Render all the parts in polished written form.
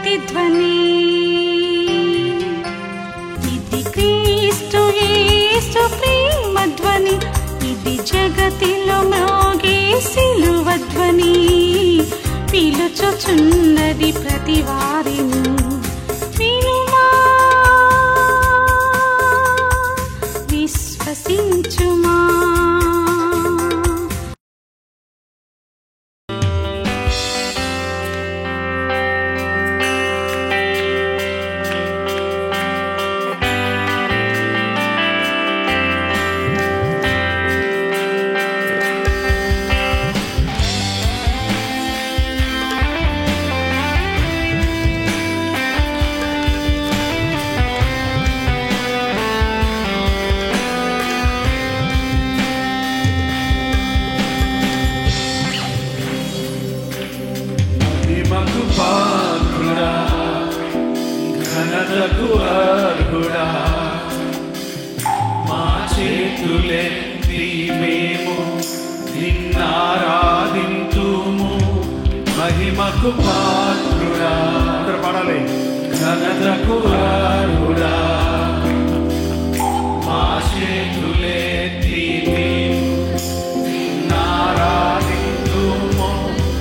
ప్రతిధ్వని. ఇది క్రీస్తు యేసు ప్రేమధ్వని, ఇది జగతిలో మ్రోగే సిలువ ధ్వని. పిలుచుచున్నది ప్రతి వారిని, వినుమా విశ్వసించుమా. ఘనతకు అర్హుడా, మా చేతులెత్తి మేము నిన్నారాధింతుము. మహిమకు పాత్రుడా, పడాలి. ఘనతకు అర్హుడా, మా చేతులెత్తి మేము నిన్నారాధింతుము.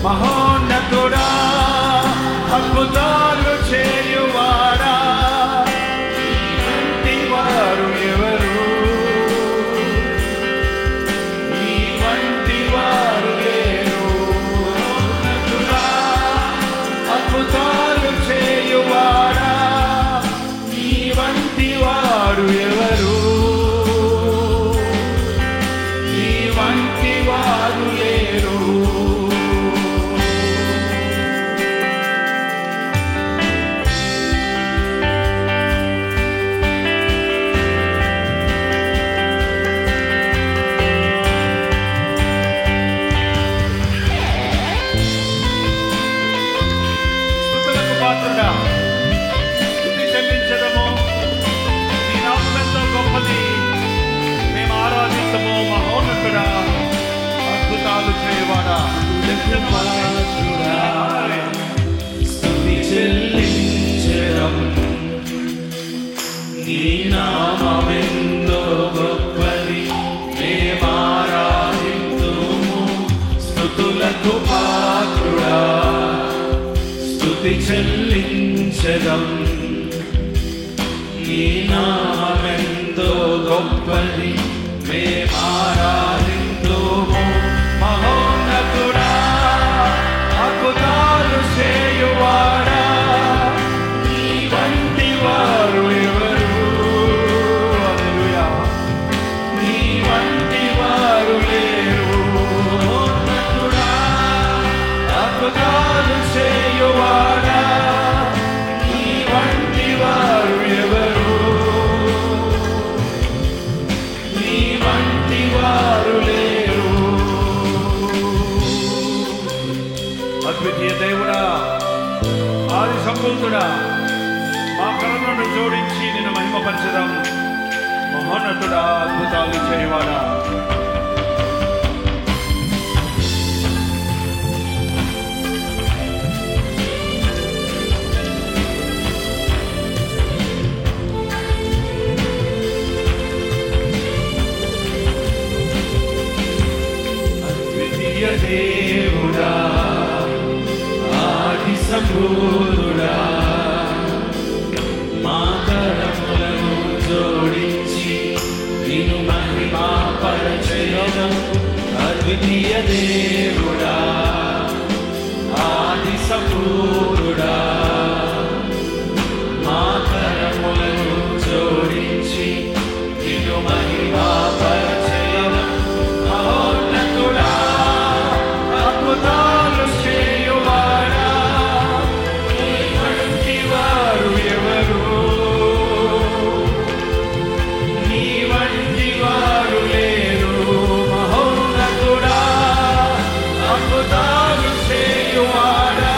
మహోన్నతుడా, అద్భుతాలు చేయువాడా, నీ వారు ఎవరు? నీ వంటి వారు లేరు. అద్భుతాలు చేయువాడా, నీ వంటి వారు ఎవరు? నీ వంటి వారు లేరు. స్తుతి చెల్లించడము, నీ నామం ఎంతో గొప్పది, మేము ఆరాధిస్తాము. మహోన్నతుడా, అద్భుతాలు చేయవాడా, స్తుతి చెల్లించడం, నీ నామం ఎంతో గొప్పది, మేము ఆరాధిస్తాము. స్తుతులకు పాత్రుడా, స్తుతి చెల్లించడం, నీ నామమెంతో గొప్పది, మేము ఆరాధింతుము. మహోన్నతుడా, అద్భుతాలు చేయువాడా, నీ వంటి వారు ఎవరు? హల్లెలూయా. నీ వంటి వారు లేరు. మహోన్నతుడా, అద్భుతాలు చేయువాడా, నీ వంటి వారు ఎవరు? నీ వంటి వారు లేరు. అద్వితీయ దేవుడా, ఆది సంభూతుడా, మా కరములను జోడించి నిన్ను మహిమపరచడం. మహోన్నతుడా, అద్భుతాలు చేయవాడా, దేవుడా, ఆది సంభూతుడా, మా కరములను జోడించి నిన్ను మహిమపరచెదము. అద్వితీయ దేవుడా, ఆది సంభూతుడా, మా కరములను జోడించి నిన్ను మహిమపరచెదము. మహోన్నతుడా, అద్భుతాలు చేయువాడా, నీ వంటి వారు ఎవరు? నీ వంటి వారు లేరు. మహోన్నతుడా, అద్భుతాలు చేయువాడా,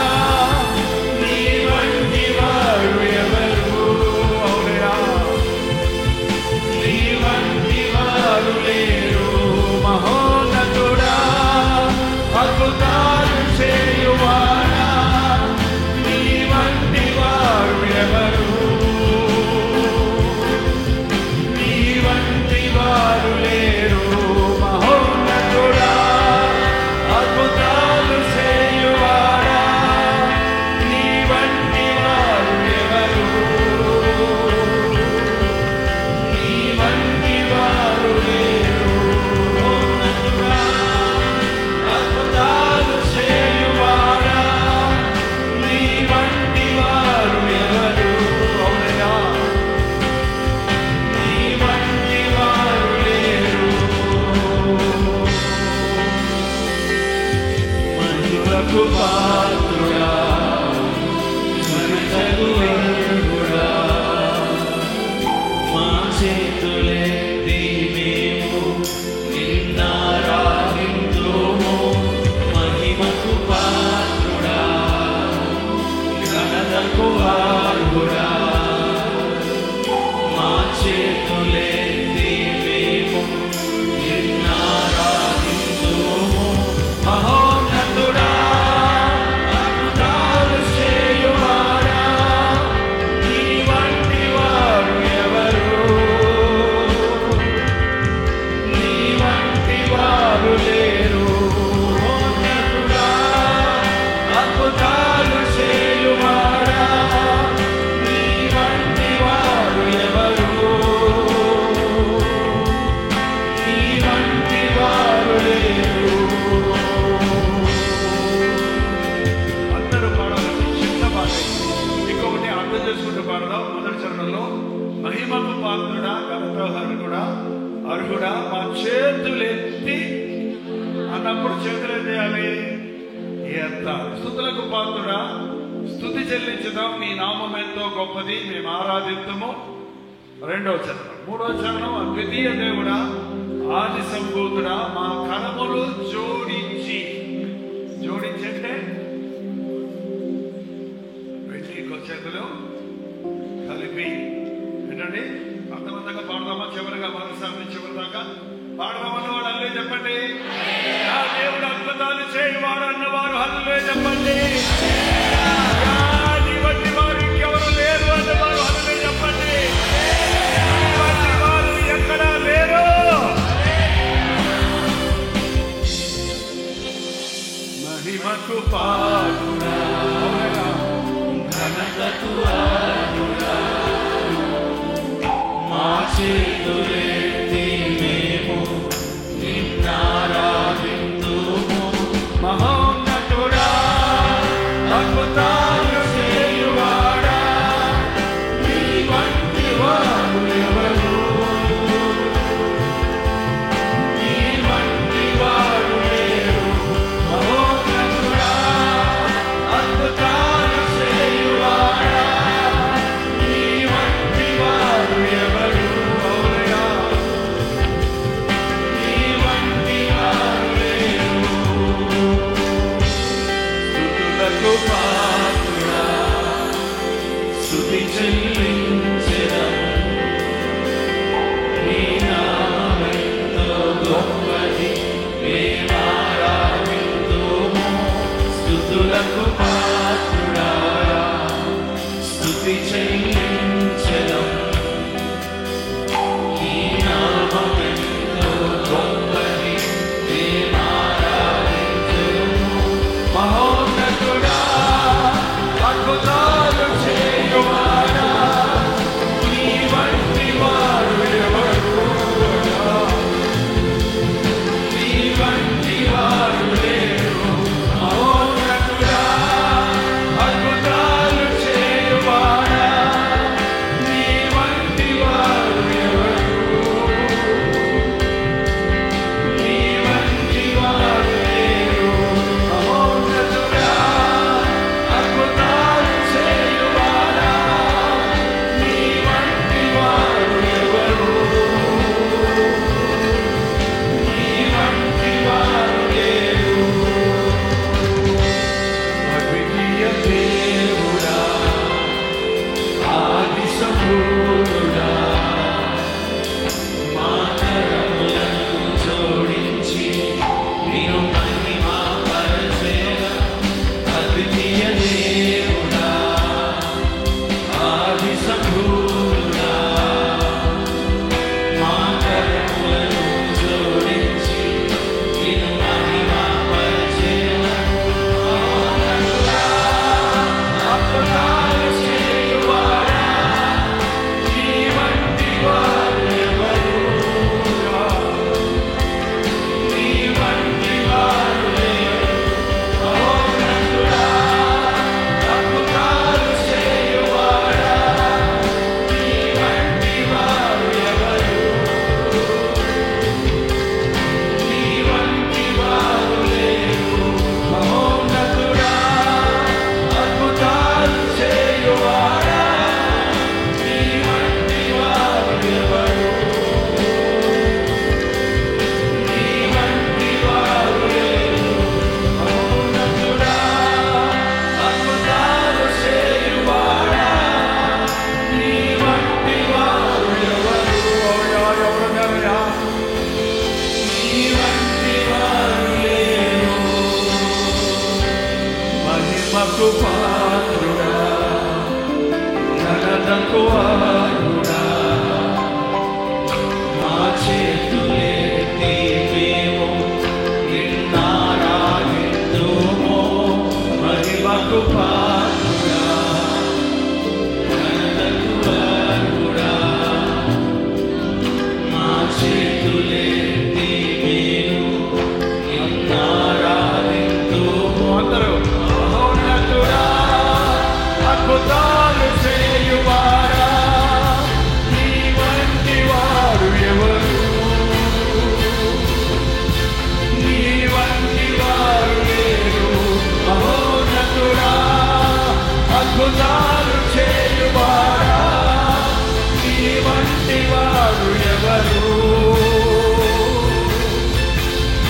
ఎత్తాలి. స్తుతులకు పాత్రుడా, స్తుతి చెల్లించుదాం, నీ నామం ఎంతో గొప్పది, మేము ఆరాధిద్దాము. 2వ చరణం. 3వ చరణం. అద్వితీయ దేవుడా, ఆది సంభూతుడా, మా కరములు జోడించి అంటే వెండి చేతులు కలిపి ఏంటండి అర్థవంతంగా పాడదామా? చివరిగా మరోసారి చివరి దాకా పాడదామన్న వాడు హల్లే చెప్పండి. ఆ దేవుడు అద్భుతాలు చేయవాడు అన్నవారు హల్లే చెప్పండి. నీ వంటి వారు ఇంకెవరు లేరు అన్నవారు హల్లే చెప్పండి. నీ వంటి వారు ఎక్కడా లేరు. మహిమకు పాత్రుడా, ఘనతకు అర్హుడా, మా చేతులెత్తి మేము నిన్నారాధింతుము. మహోన్నతుడా, అద్భుతాలు చేయువాడా, నీ వంటి వారు ఎవరు? నీ వంటి వారు లేరు. మహోన్నతుడా, అద్భుతాలు చేయువాడా, నీ వంటి వారు ఎవరు? అవునయ్యా, నీ వంటి వారు లేరు. స్తుతులకు పాత్రుడా, స్తుతి చెల్లించెదము. నీ నామమెంతో గొప్పది, మేమారాధింతుము. స్తుతులకు పాత్రుడా, స్తుతి చెల్లించెదము. నీ నామమెంతో గొప్పది, మేమారాధింతుము. మహోన్నతుడా, అద్భుతాలు చేయువాడా, నీ వంటి వారు ఎవరు? నీ వంటి వారు లేరు. మహోన్నతుడా, అద్భుతాలు చేయువాడా, నీ వంటి వారు ఎవరు? నీ వంటి వారు లేరు. మహోన్నతుడా, అద్భుతాలు చేయువాడా, నీ వంటి వారు ఎవరు? నీ వంటి వారు లేరు. అద్వితీయ దేవుడా, ఆది సంభూతుడా, మా కరములను జోడించి నిన్ను మహిమపరచెదము. అద్వితీయ దేవుడా, ఆది సంభూతుడా, మా కరములను జోడించి నిన్ను మహిమపరచెదము. అద్భుతాలు చేయువాడా, నీ వంటి వారు ఎవరు? నీ వంటి వారు లేరు. మహోన్నతుడా, అద్భుతాలు చేయువాడా, నీ వంటి వారు ఎవరు? నీ వంటి వారు లేరు. మహోన్నతుడా, అద్భుతాలు చేయువాడా, నీ వంటి వారు ఎవరు? నీ వంటి వారు లేరు. మహోన్నతుడా, అద్భుతాలు చేయువాడా, నీ వంటి వారు ఎవరు? ఎవరున్నారయ్యా? నీ వంటి వారు లేరు. మహిమకు పాత్రుడా, ఘనతకు అర్హుడా, మా చేతులెత్తి మేము నిన్నారాధింతుము. మహిమకు పాత్రుడా, ఘనతకు అర్హుడా, మా చేతులెత్తి మేము నిన్నారాధింతుము. అందరూ మహోన్నతుడా, అద్భుతాలు చేయువాడా, నీ వంటి వారు ఎవరు? నీ వంటి వారు లేరు. అద్భుతాలు చేయువాడా, నీ వంటి వాడు ఎవరు,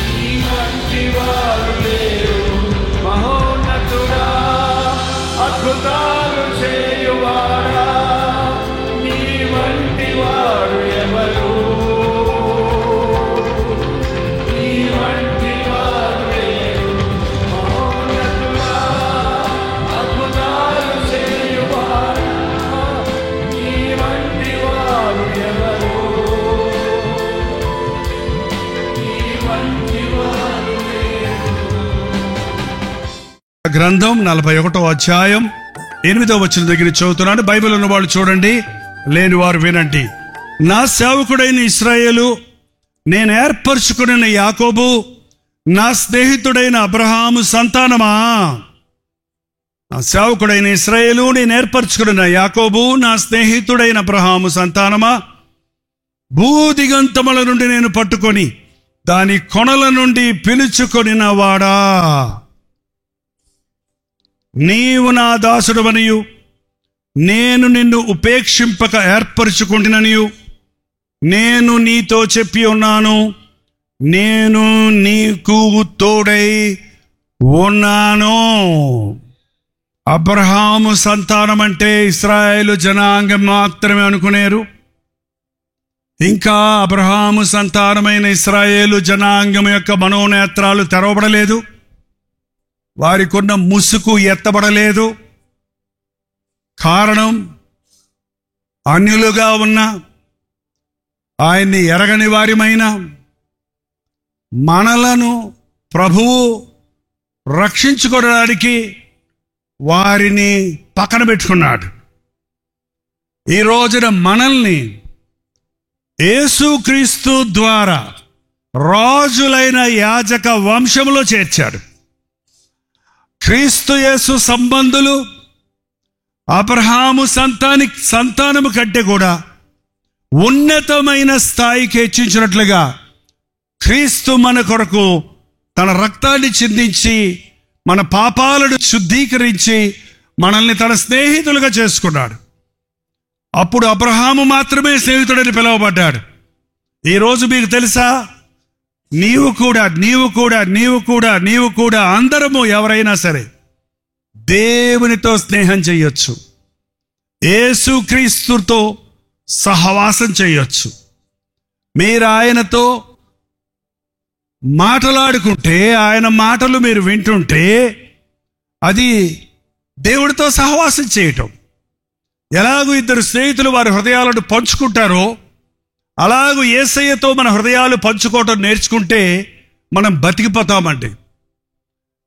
నీ వంటి వారు లేరు. మహోన్నతుడా, అద్భుతాలు చేయువాడా, నీ వంటి వారు ఎవరు, నీ వంటి వారు లేరు. మహోన్నతుడా, అద్భుతాలు చేయువాడా, నీ వంటి వారు ఎవరు, నీ వంటి వారు లేరు. గ్రంథం 41వ అధ్యాయం 8వ వచనం దగ్గర చదువుతున్నాను. బైబిల్ ఉన్న వాళ్ళు చూడండి, లేని వారు వినండి. నా సేవకుడైన ఇశ్రాయేలు, నేను ఏర్పరచుకున్న యాకోబు, నా స్నేహితుడైన అబ్రహాము సంతానమా. నా సేవకుడైన ఇశ్రాయేలు, నేను ఏర్పరచుకున్న యాకోబు, నా స్నేహితుడైన అబ్రహాము సంతానమా, భూదిగంతముల నుండి నేను పట్టుకొని దాని కొనల నుండి పిలుచుకొనిన వాడా, నీవు నా దాసుడవనియు నేను నిన్ను ఉపేక్షింపక ఏర్పరచుకుంటుననియు నేను నీతో చెప్పి ఉన్నాను. నేను నీకు తోడై ఉన్నాను. అబ్రహాము సంతానం అంటే ఇశ్రాయేలు జనాంగం మాత్రమే అనుకునేరు. ఇంకా అబ్రహాము సంతానమైన ఇశ్రాయేలు జనాంగం యొక్క మనోనేత్రాలు తెరవబడలేదు, వారికున్న ముసుగు ఎత్తబడలేదు. కారణం, అన్యులుగా ఉన్న ఆయన్ని ఎరగని వారిమైన మనలను ప్రభువు రక్షించుకోవడానికి వారిని పక్కన పెట్టుకున్నాడు. ఈ రోజున మనల్ని యేసుక్రీస్తు ద్వారా రాజులైన యాజక వంశములో చేర్చాడు. క్రీస్తు యేసు సంబంధులు అబ్రహాము సంతానము కంటే కూడా ఉన్నతమైన స్థాయికి హెచ్చించినట్లుగా క్రీస్తు మన కొరకు తన రక్తాన్ని చిందించి మన పాపాలను శుద్ధీకరించి మనల్ని తన స్నేహితులుగా చేసుకున్నాడు. అప్పుడు అబ్రహాము మాత్రమే స్నేహితుడని పిలువబడ్డాడు. ఈరోజు మీకు తెలుసా, నీవు కూడా అందరము ఎవరైనా సరే దేవునితో స్నేహం చేయొచ్చు, యేసుక్రీస్తుతో సహవాసం చేయొచ్చు. మీరు ఆయనతో మాట్లాడుకుంటే, ఆయన మాటలు మీరు వింటుంటే, అది దేవుడితో సహవాసం చేయటం. ఎలాగూ ఇద్దరు స్నేహితులు వారి హృదయాలను పంచుకుంటారో, అలాగూ యేసయ్యతో మన హృదయాలు పంచుకోవటం నేర్చుకుంటే మనం బతికిపోతామండి.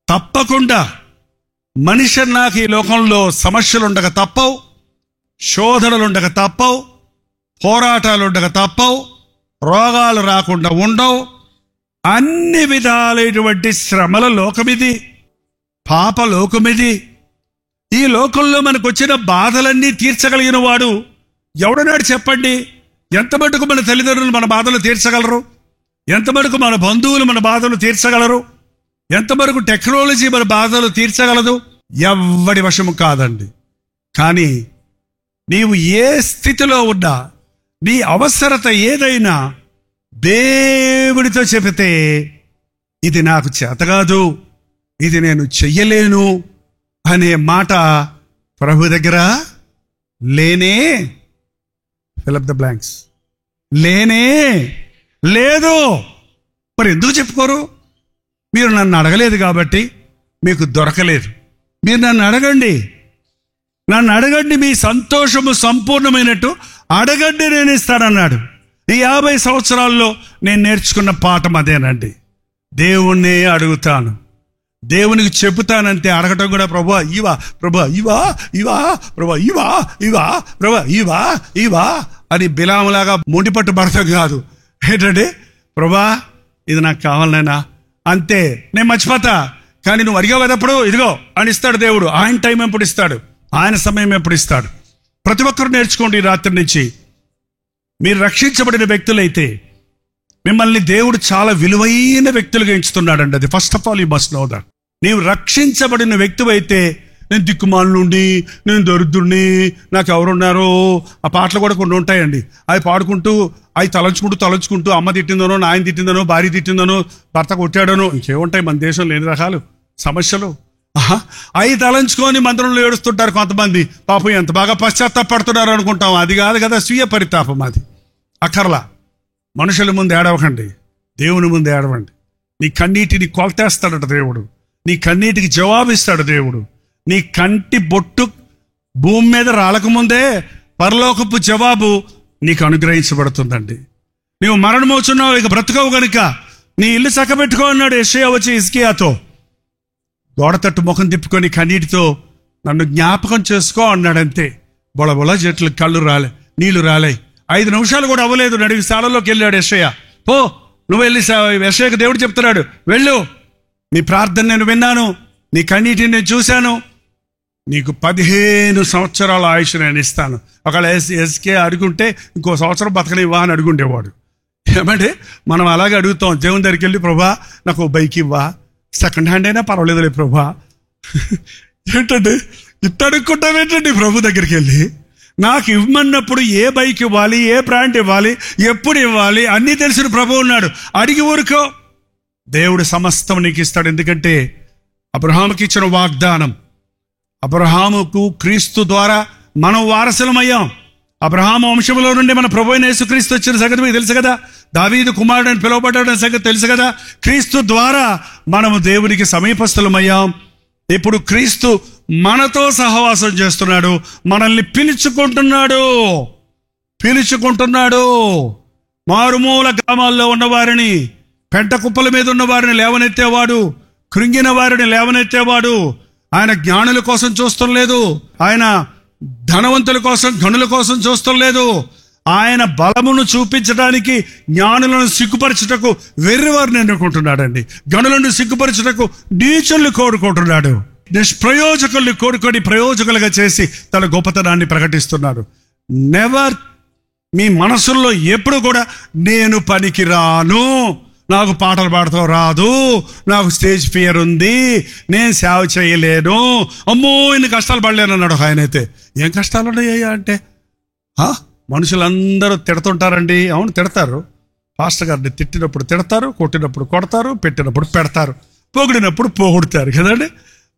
తప్పకుండా మనిషి నాకు ఈ లోకంలో సమస్యలు ఉండక తప్పవు, శోధనలు ఉండక తప్పవు, పోరాటాలు ఉండక తప్పవు, రోగాలు రాకుండా ఉండవు. అన్ని విధాలైనటువంటి శ్రమల లోకమిది, పాప లోకమిది. ఈ లోకంలో మనకు వచ్చిన బాధలన్నీ తీర్చగలిగిన వాడు ఎవడన్నాడు చెప్పండి? ఎంత మటుకు మన తల్లిదండ్రులు మన బాధలు తీర్చగలరు? ఎంత మటుకు మన బంధువులు మన బాధలు తీర్చగలరు? ఎంత వరకు టెక్నాలజీ మన బాధలు తీర్చగలదు? ఎవ్వడి వశము కాదండి. కానీ నీవు ఏ స్థితిలో ఉన్నా, నీ అవసరత ఏదైనా దేవుడితో చెబితే, ఇది నాకు చేతకాదు, ఇది నేను చెయ్యలేను అనే మాట ప్రభు దగ్గర లేనే, ఫిల్ అప్ ద బ్లాంక్స్, లేనే లేదు. మరి ఎందుకు చెప్పుకోరు? మీరు నన్ను అడగలేదు కాబట్టి మీకు దొరకలేదు. మీరు నన్ను అడగండి, మీ సంతోషము సంపూర్ణమైనట్టు అడగండి, నేను ఇస్తానన్నాడు. ఈ 50 సంవత్సరాల్లో నేను నేర్చుకున్న పాఠం అదేనండి. దేవుణ్ణే అడుగుతాను, దేవునికి చెబుతానంతే. అడగటం కూడా ప్రభా ఇవా, ప్రభా ఇవా, ఇవా, ప్రభా ఇవా, ఇవా, ప్రభా ఇవా, ఇవా అని బిలాములాగా మొండిపట్టు భర్తం కాదు. ఏంటంటే, ప్రభా ఇది నాకు కావాలనైనా, అంతే. నేను మర్చిపోతా, కానీ నువ్వు అడిగావు కదప్పుడు ఇదిగో అని ఇస్తాడు దేవుడు. ఆయన టైం ఎప్పుడు ఇస్తాడు, ఆయన సమయం ఎప్పుడు ఇస్తాడు. ప్రతి ఒక్కరు నేర్చుకోండి ఈ రాత్రి నుంచి. మీరు రక్షించబడిన వ్యక్తులైతే మిమ్మల్ని దేవుడు చాలా విలువైన వ్యక్తులుగా ఎంచుతున్నాడండి. అది first of all you must know that. నీవు రక్షించబడిన వ్యక్తివైతే నేను దిక్కుమాలుండి, నేను దరిద్రుడిని, నాకు ఎవరున్నారో. ఆ పాటలు కూడా కొన్ని ఉంటాయండి. అవి పాడుకుంటూ, అవి తలంచుకుంటూ అమ్మ తిట్టిందనో, నాయన తిట్టిందనో, భార్య తిట్టిందనో, భర్త కొట్టాడనో, ఇంకేముంటాయి మన దేశంలో ఎన్ని రకాలు సమస్యలు. అవి తలంచుకొని మందిరంలో ఏడుస్తుంటారు కొంతమంది. పాపం ఎంత బాగా పశ్చాత్తాపడుతున్నారు అనుకుంటాం. అది కాదు కదా స్వీయ పరితాపం. అది అక్కర్లా. మనుషుల ముందు ఏడవకండి, దేవుని ముందు ఏడవండి. నీ కన్నీటిని కొలతేస్తాడట దేవుడు. నీ కన్నీటికి జవాబిస్తాడు దేవుడు. నీ కంటి బొట్టు భూమి మీద రాలకముందే పరలోకపు జవాబు నీకు అనుగ్రహించబడుతుందండి. నీవు మరణమవుతున్నావు, ఇక బ్రతకవు గనుక నీ ఇల్లు చక్కబెట్టుకో అన్నాడు యెషయా వచ్చి హిజ్కియాతో. గోడ తట్టు ముఖం తిప్పుకొని కన్నీటితో నన్ను జ్ఞాపకం చేసుకో అన్నాడంతే. బొళబొళ చెట్లు నీళ్లు రాలే. 5 నిమిషాలు కూడా అవ్వలేదు, నడివి స్థానంలోకి వెళ్ళాడు యెషయా. పో, నువ్వు వెళ్ళి యెషయాకు దేవుడు చెప్తున్నాడు, వెళ్ళు, నీ ప్రార్థన నేను విన్నాను, నీ కన్నీటిని నేను చూశాను, నీకు 15 సంవత్సరాల ఆయుష్ నేను ఇస్తాను. ఒకవేళ ఎస్కే అడుగుంటే ఇంకో సంవత్సరం బతకనివ్వా అని అడుగుండేవాడు. ఏమంటే మనం అలాగే అడుగుతాం దేవుని దగ్గరికి వెళ్ళి, ప్రభా నాకు బైక్ ఇవ్వా, సెకండ్ హ్యాండ్ అయినా పర్వాలేదులే ప్రభా. ఏంటంటే ఇట్ట అడుక్కుంటాం ఏంటండి ప్రభు దగ్గరికి వెళ్ళి? నాకు ఇవ్వమన్నప్పుడు ఏ బైక్ ఇవ్వాలి, ఏ బ్రాండ్ ఇవ్వాలి, ఎప్పుడు ఇవ్వాలి అన్నీ తెలిసిన ప్రభు ఉన్నాడు. అడిగి ఊరుకో, దేవుడు సమస్తం నీకు ఇస్తాడు. ఎందుకంటే అబ్రహాముకి ఇచ్చిన వాగ్దానం, అబ్రహాముకు క్రీస్తు ద్వారా మనం వారసులమయ్యాం. అబ్రహాము వంశంలో నుండి మన ప్రభు అయిన యేసుక్రీస్తు వచ్చిన సంగతి మీకు తెలుసు కదా. దావీదు కుమారుడు అని పిలువబడ్డ సంగతి తెలుసు కదా. క్రీస్తు ద్వారా మనము దేవునికి సమీపస్థులమయ్యాం. ఇప్పుడు క్రీస్తు మనతో సహవాసం చేస్తున్నాడు, మనల్ని పిలుచుకుంటున్నాడు. మారుమూల గ్రామాల్లో ఉన్నవారిని, పెంట కుప్పల మీద ఉన్న వారిని లేవనెత్తేవాడు, కృంగిన వారిని లేవనెత్తేవాడు. ఆయన జ్ఞానుల కోసం చూస్తాం లేదు, ఆయన ధనవంతుల కోసం, గనుల కోసం చూస్తాం లేదు. ఆయన బలమును చూపించడానికి జ్ఞానులను సిగ్గుపరచుటకు వెర్రివారిని ఎన్నుకుంటున్నాడండి. గనులను సిగ్గుపరచుటకు నీచుల్ని కోరుకుంటున్నాడు. నిష్ప్రయోజకుల్ని కోరుకొని ప్రయోజకులుగా చేసి తన గొప్పతనాన్ని ప్రకటిస్తున్నాడు. నెవర్, మీ మనసుల్లో ఎప్పుడు కూడా నేను పనికి రాను, నాకు పాటలు పాడతావు రాదు, నాకు స్టేజ్ ఫియర్ ఉంది, నేను సేవ చేయలేను, అమ్మో ఇన్ని కష్టాలు పడలేను అన్నాడు ఆయనైతే. ఏం కష్టాలు ఉన్నాయ్యా అంటే, మనుషులందరూ తిడుతుంటారండి. అవును, తిడతారు. పాస్టర్ గారిని తిట్టినప్పుడు తిడతారు, కొట్టినప్పుడు కొడతారు, పెట్టినప్పుడు పెడతారు, పొగిడినప్పుడు పొగుడుతారు కదండి.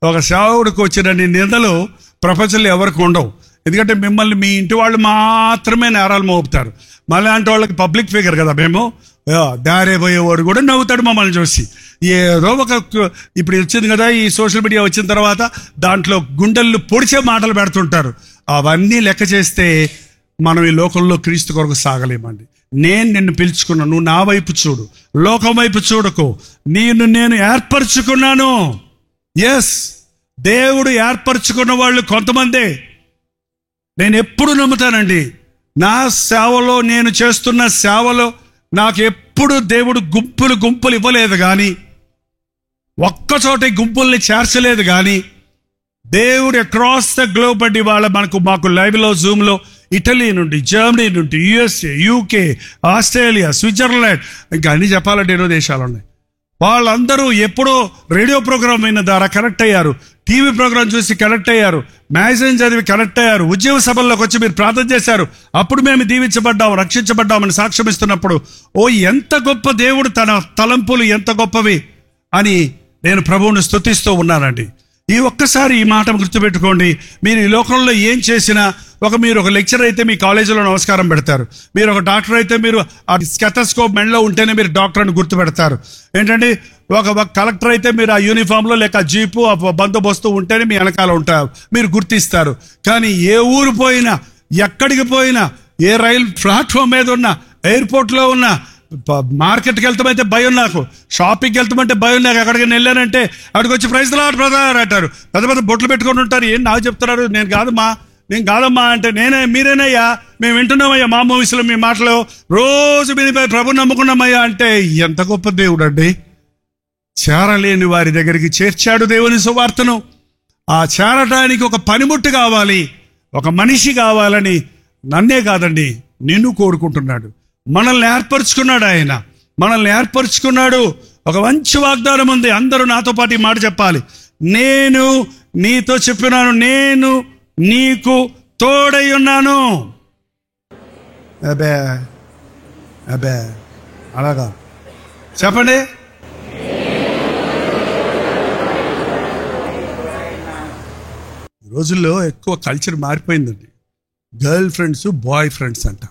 ఒక సేవకుడికి వచ్చిన నిందలు ప్రపంచంలో ఎవరికి ఉండవు. ఎందుకంటే మిమ్మల్ని మీ ఇంటి వాళ్ళు మాత్రమే నేరాలు మోపుతారు. మళ్ళీ వాళ్ళకి పబ్లిక్ ఫిగర్ కదా మేము. దారే పోయేవాడు కూడా నవ్వుతాడు మమ్మల్ని చూసి. ఏదో ఒక ఇప్పుడు వచ్చింది కదా ఈ సోషల్ మీడియా వచ్చిన తర్వాత, దాంట్లో గుండెళ్ళు పొడిచే మాటలు పెడుతుంటారు. అవన్నీ లెక్క చేస్తే మనం ఈ లోకంలో క్రీస్తు కొరకు సాగలేమండి. నేను నిన్ను పిలుచుకున్నాను, నువ్వు నా వైపు చూడు, లోకం వైపు చూడకు. నేను ఏర్పరచుకున్నాను. ఎస్, దేవుడు ఏర్పరచుకున్న వాళ్ళు కొంతమందే. నేను ఎప్పుడు నమ్ముతానండి, నా సేవలో, నేను చేస్తున్న సేవలో నాకు ఎప్పుడు దేవుడు గుంపులు ఇవ్వలేదు కానీ, ఒక్కచోట గుంపుల్ని చేర్చలేదు కానీ, దేవుడు అక్రాస్ ద గ్లోబ్ అండి. వాళ్ళ మాకు లైవ్లో జూమ్లో ఇటలీ నుండి, జర్మనీ నుండి, యుఎస్ఏ, యూకే, ఆస్ట్రేలియా, స్విట్జర్లాండ్, ఇంకా అన్ని చెప్పాలంటే ఎన్నో దేశాలు ఉన్నాయి. వాళ్ళందరూ ఎప్పుడో రేడియో ప్రోగ్రామ్ అయిన ద్వారా కనెక్ట్ అయ్యారు, టీవీ ప్రోగ్రాం చూసి కనెక్ట్ అయ్యారు, మ్యాగజైన్ చదివి కనెక్ట్ అయ్యారు, ఉద్యోగ సభల్లోకి వచ్చి మీరు ప్రార్థన చేశారు, అప్పుడు మేము దీవించబడ్డాము, రక్షించబడ్డామని సాక్ష్యం ఇస్తున్నప్పుడు, ఓ ఎంత గొప్ప దేవుడు, తన తలంపులు ఎంత గొప్పవి అని నేను ప్రభువుని స్తుతిస్తూ ఉన్నానండి. ఈ ఒక్కసారి ఈ మాట గుర్తుపెట్టుకోండి. మీరు ఈ లోకంలో ఏం చేసినా, మీరు ఒక లెక్చరర్ అయితే మీ కాలేజీలో నమస్కారం పెడతారు, మీరు ఒక డాక్టర్ అయితే మీరు ఆ స్టెథోస్కోప్ మెడలో ఉంటేనే మీరు డాక్టర్ అని గుర్తుపెడతారు. ఏంటంటే ఒక కలెక్టర్ అయితే మీరు ఆ యూనిఫామ్లో లేక జీపు ఆ బందోబస్తు ఉంటేనే మీ వెనకాల ఉంటారు, మీరు గుర్తిస్తారు. కానీ ఏ ఊరు పోయినా, ఎక్కడికి పోయినా, ఏ రైలు ప్లాట్ఫామ్ మీద ఉన్నా, ఎయిర్పోర్ట్లో ఉన్నా, మార్కెట్కి వెళ్తామైతే భయం, నాకు షాపింగ్కి వెళ్తామంటే భయం, నాకు ఎక్కడికి వెళ్ళానంటే అక్కడికి వచ్చి ప్రైజ్ లార్డ్ బ్రదర్ అంటారు, పెద్ద పెద్ద బొట్లు పెట్టుకొని ఉంటారు. ఏం నాకు చెప్తున్నారు, నేను కాదమ్మా అంటే, మీరేనయ్యా, మేము వింటున్నామయ్యా మా మూవీస్లో మీ మాటలు, రోజు మీపై ప్రభు నమ్ముకున్నామయ్యా అంటే, ఎంత గొప్ప దేవుడు అండి. చేరలేని వారి దగ్గరికి చేర్చాడు దేవుని సువార్తను. ఆ చేరటానికి ఒక పనిముట్టు కావాలి, ఒక మనిషి కావాలని నన్నే కాదండి నిన్ను కోరుకుంటున్నాడు. మనల్ని ఏర్పరచుకున్నాడు, మనల్ని ఏర్పరచుకున్నాడు. ఒక మంచి వాగ్దానం ఉంది, అందరూ నాతో పాటు ఈ మాట చెప్పాలి. నేను నీతో చెప్పినాను, నేను నీకు తోడై ఉన్నాను. అబే అబే అలాగా చెప్పండి. ఈ రోజుల్లో ఎక్కువ కల్చర్ మారిపోయిందండి. గర్ల్ ఫ్రెండ్స్, బాయ్ ఫ్రెండ్స్ అంట.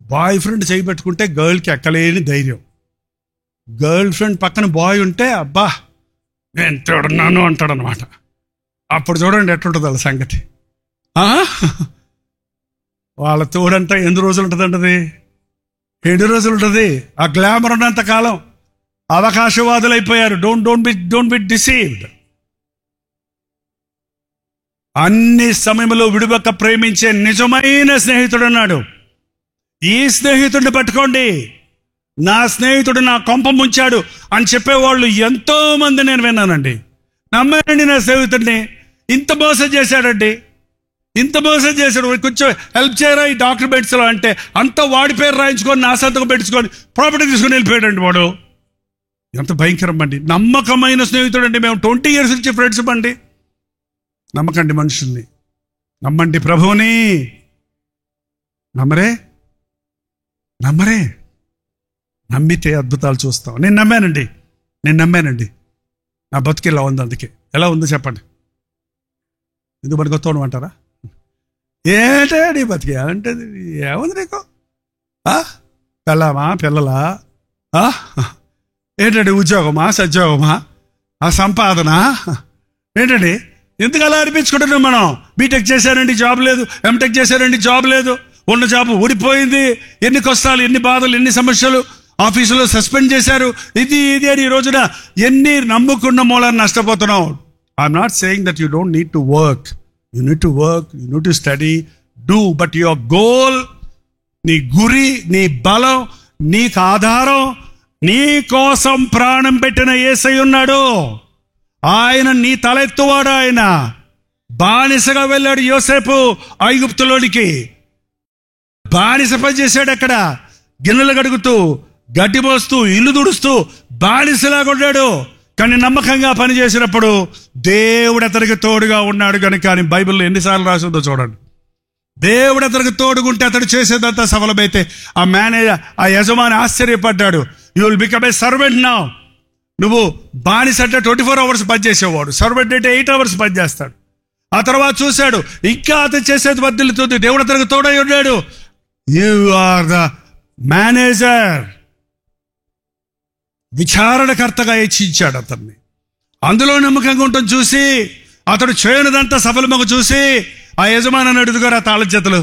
బాయ్ ఫ్రెండ్ చేయబెట్టుకుంటే గర్ల్కి ఎక్కలేని ధైర్యం. గర్ల్ ఫ్రెండ్ పక్కన బాయ్ ఉంటే అబ్బా నేను తోడున్నాను అంటాడు అనమాట. అప్పుడు చూడండి ఎట్లుంటుంది వాళ్ళ సంగతి. వాళ్ళ తోడంతా ఎన్ని రోజులు ఉంటుందండి? అది 7 రోజులు ఉంటుంది. ఆ గ్లామర్ ఉన్నంత కాలం. అవకాశవాదులైపోయారు. Don't be deceived. అన్ని సమయంలో విడువక ప్రేమించే నిజమైన స్నేహితుడు అన్నాడు. ఈ స్నేహితుడిని పట్టుకోండి. నా స్నేహితుడు నా కొంప ముంచాడు అని చెప్పేవాళ్ళు ఎంతో మంది నేను విన్నానండి. నమ్మానండి నా స్నేహితుడిని. ఇంత మోసం చేశాడండి, ఇంత మోసం చేశాడు, కొంచెం హెల్ప్ చేయరా ఈ డాక్యుమెంట్స్లో అంటే అంత వాడి పేరు రాయించుకొని నా సంతకం పెట్టుకొని ప్రాపర్టీ తీసుకొని వెళ్ళిపోయాడండి వాడు. ఎంత భయంకరం అండి. నమ్మకమైన స్నేహితుడు అండి. మేము 20 years నుంచి ఫ్రెండ్స్ అండి. నమ్మకండి మనుషుల్ని, నమ్మండి ప్రభువుని. నమ్మరే నమ్మితే అద్భుతాలు చూస్తాం. నేను నమ్మానండి. నా బతుకు ఇలా ఉంది. అందుకే ఎలా ఉందో చెప్పండి. ఎందుకు పనికొస్తాను అంటారా? ఏంటే నీ బతికి అంటే ఏముంది నీకు? పెళ్ళామా, పిల్లలా, ఏంటండి ఉద్యోగమా, సద్యోగమా, ఆ సంపాదన ఏంటండి? ఎందుకు అలా అనిపించుకుంటున్నాం మనం? బీటెక్ చేశారండి జాబ్ లేదు, ఎంటెక్ చేశారండి జాబ్ లేదు, ఉన్న జాబ్ ఊడిపోయింది, ఎన్ని కష్టాలు, ఎన్ని బాధలు, ఎన్ని సమస్యలు, ఆఫీసులో సస్పెండ్ చేశారు, ఇది అని ఈ రోజున ఎన్ని నమ్ముకున్న మూలాన్ని నష్టపోతున్నాం. I'm not saying that you don't need to work. You need to work, you need to study, do, but your goal, నీ గురి, నీ బలం, నీకు ఆధారం, నీ కోసం ప్రాణం పెట్టిన యేసయ్య ఉన్నాడు. ఆయన నీ తలెత్తువాడు. ఆయన బానిసగా వెళ్ళాడు యోసేపు ఐగుప్తులోనికి. బానిస పని చేశాడు. అక్కడ గిన్నెలు కడుగుతూ, గడ్డి మోస్తూ, ఇల్లు తుడుస్తూ బానిసలాగా ఉన్నాడు. కానీ నమ్మకంగా పని చేసినప్పుడు దేవుడు అతనికి తోడుగా ఉన్నాడు కనుక. అని బైబిల్లో ఎన్నిసార్లు రాసిందో చూడండి. దేవుడు అతనికి తోడుగుంటే అతడు చేసేదంతా సఫలమైతే ఆ మేనేజర్, ఆ యజమాని ఆశ్చర్యపడ్డాడు. You will become a servant now. నువ్వు బానిస అంటే 24 hours పనిచేసేవాడు, సర్వెంట్ అంటే 8 hours పనిచేస్తాడు. ఆ తర్వాత చూశాడు ఇంకా అతను చేసేది వర్ధిల్లుతుంది. దేవుడు అతనికి తోడై ఉన్నాడు. You are the manager. విచారణకర్తగా హెచ్చించాడు అతన్ని. అందులో నమ్మకంగా ఉంటుంది చూసి, అతడు చేయనిదంతా సఫలమగు చూసి ఆ యజమాని అడుగుగారు, ఆ తాళం చేతులు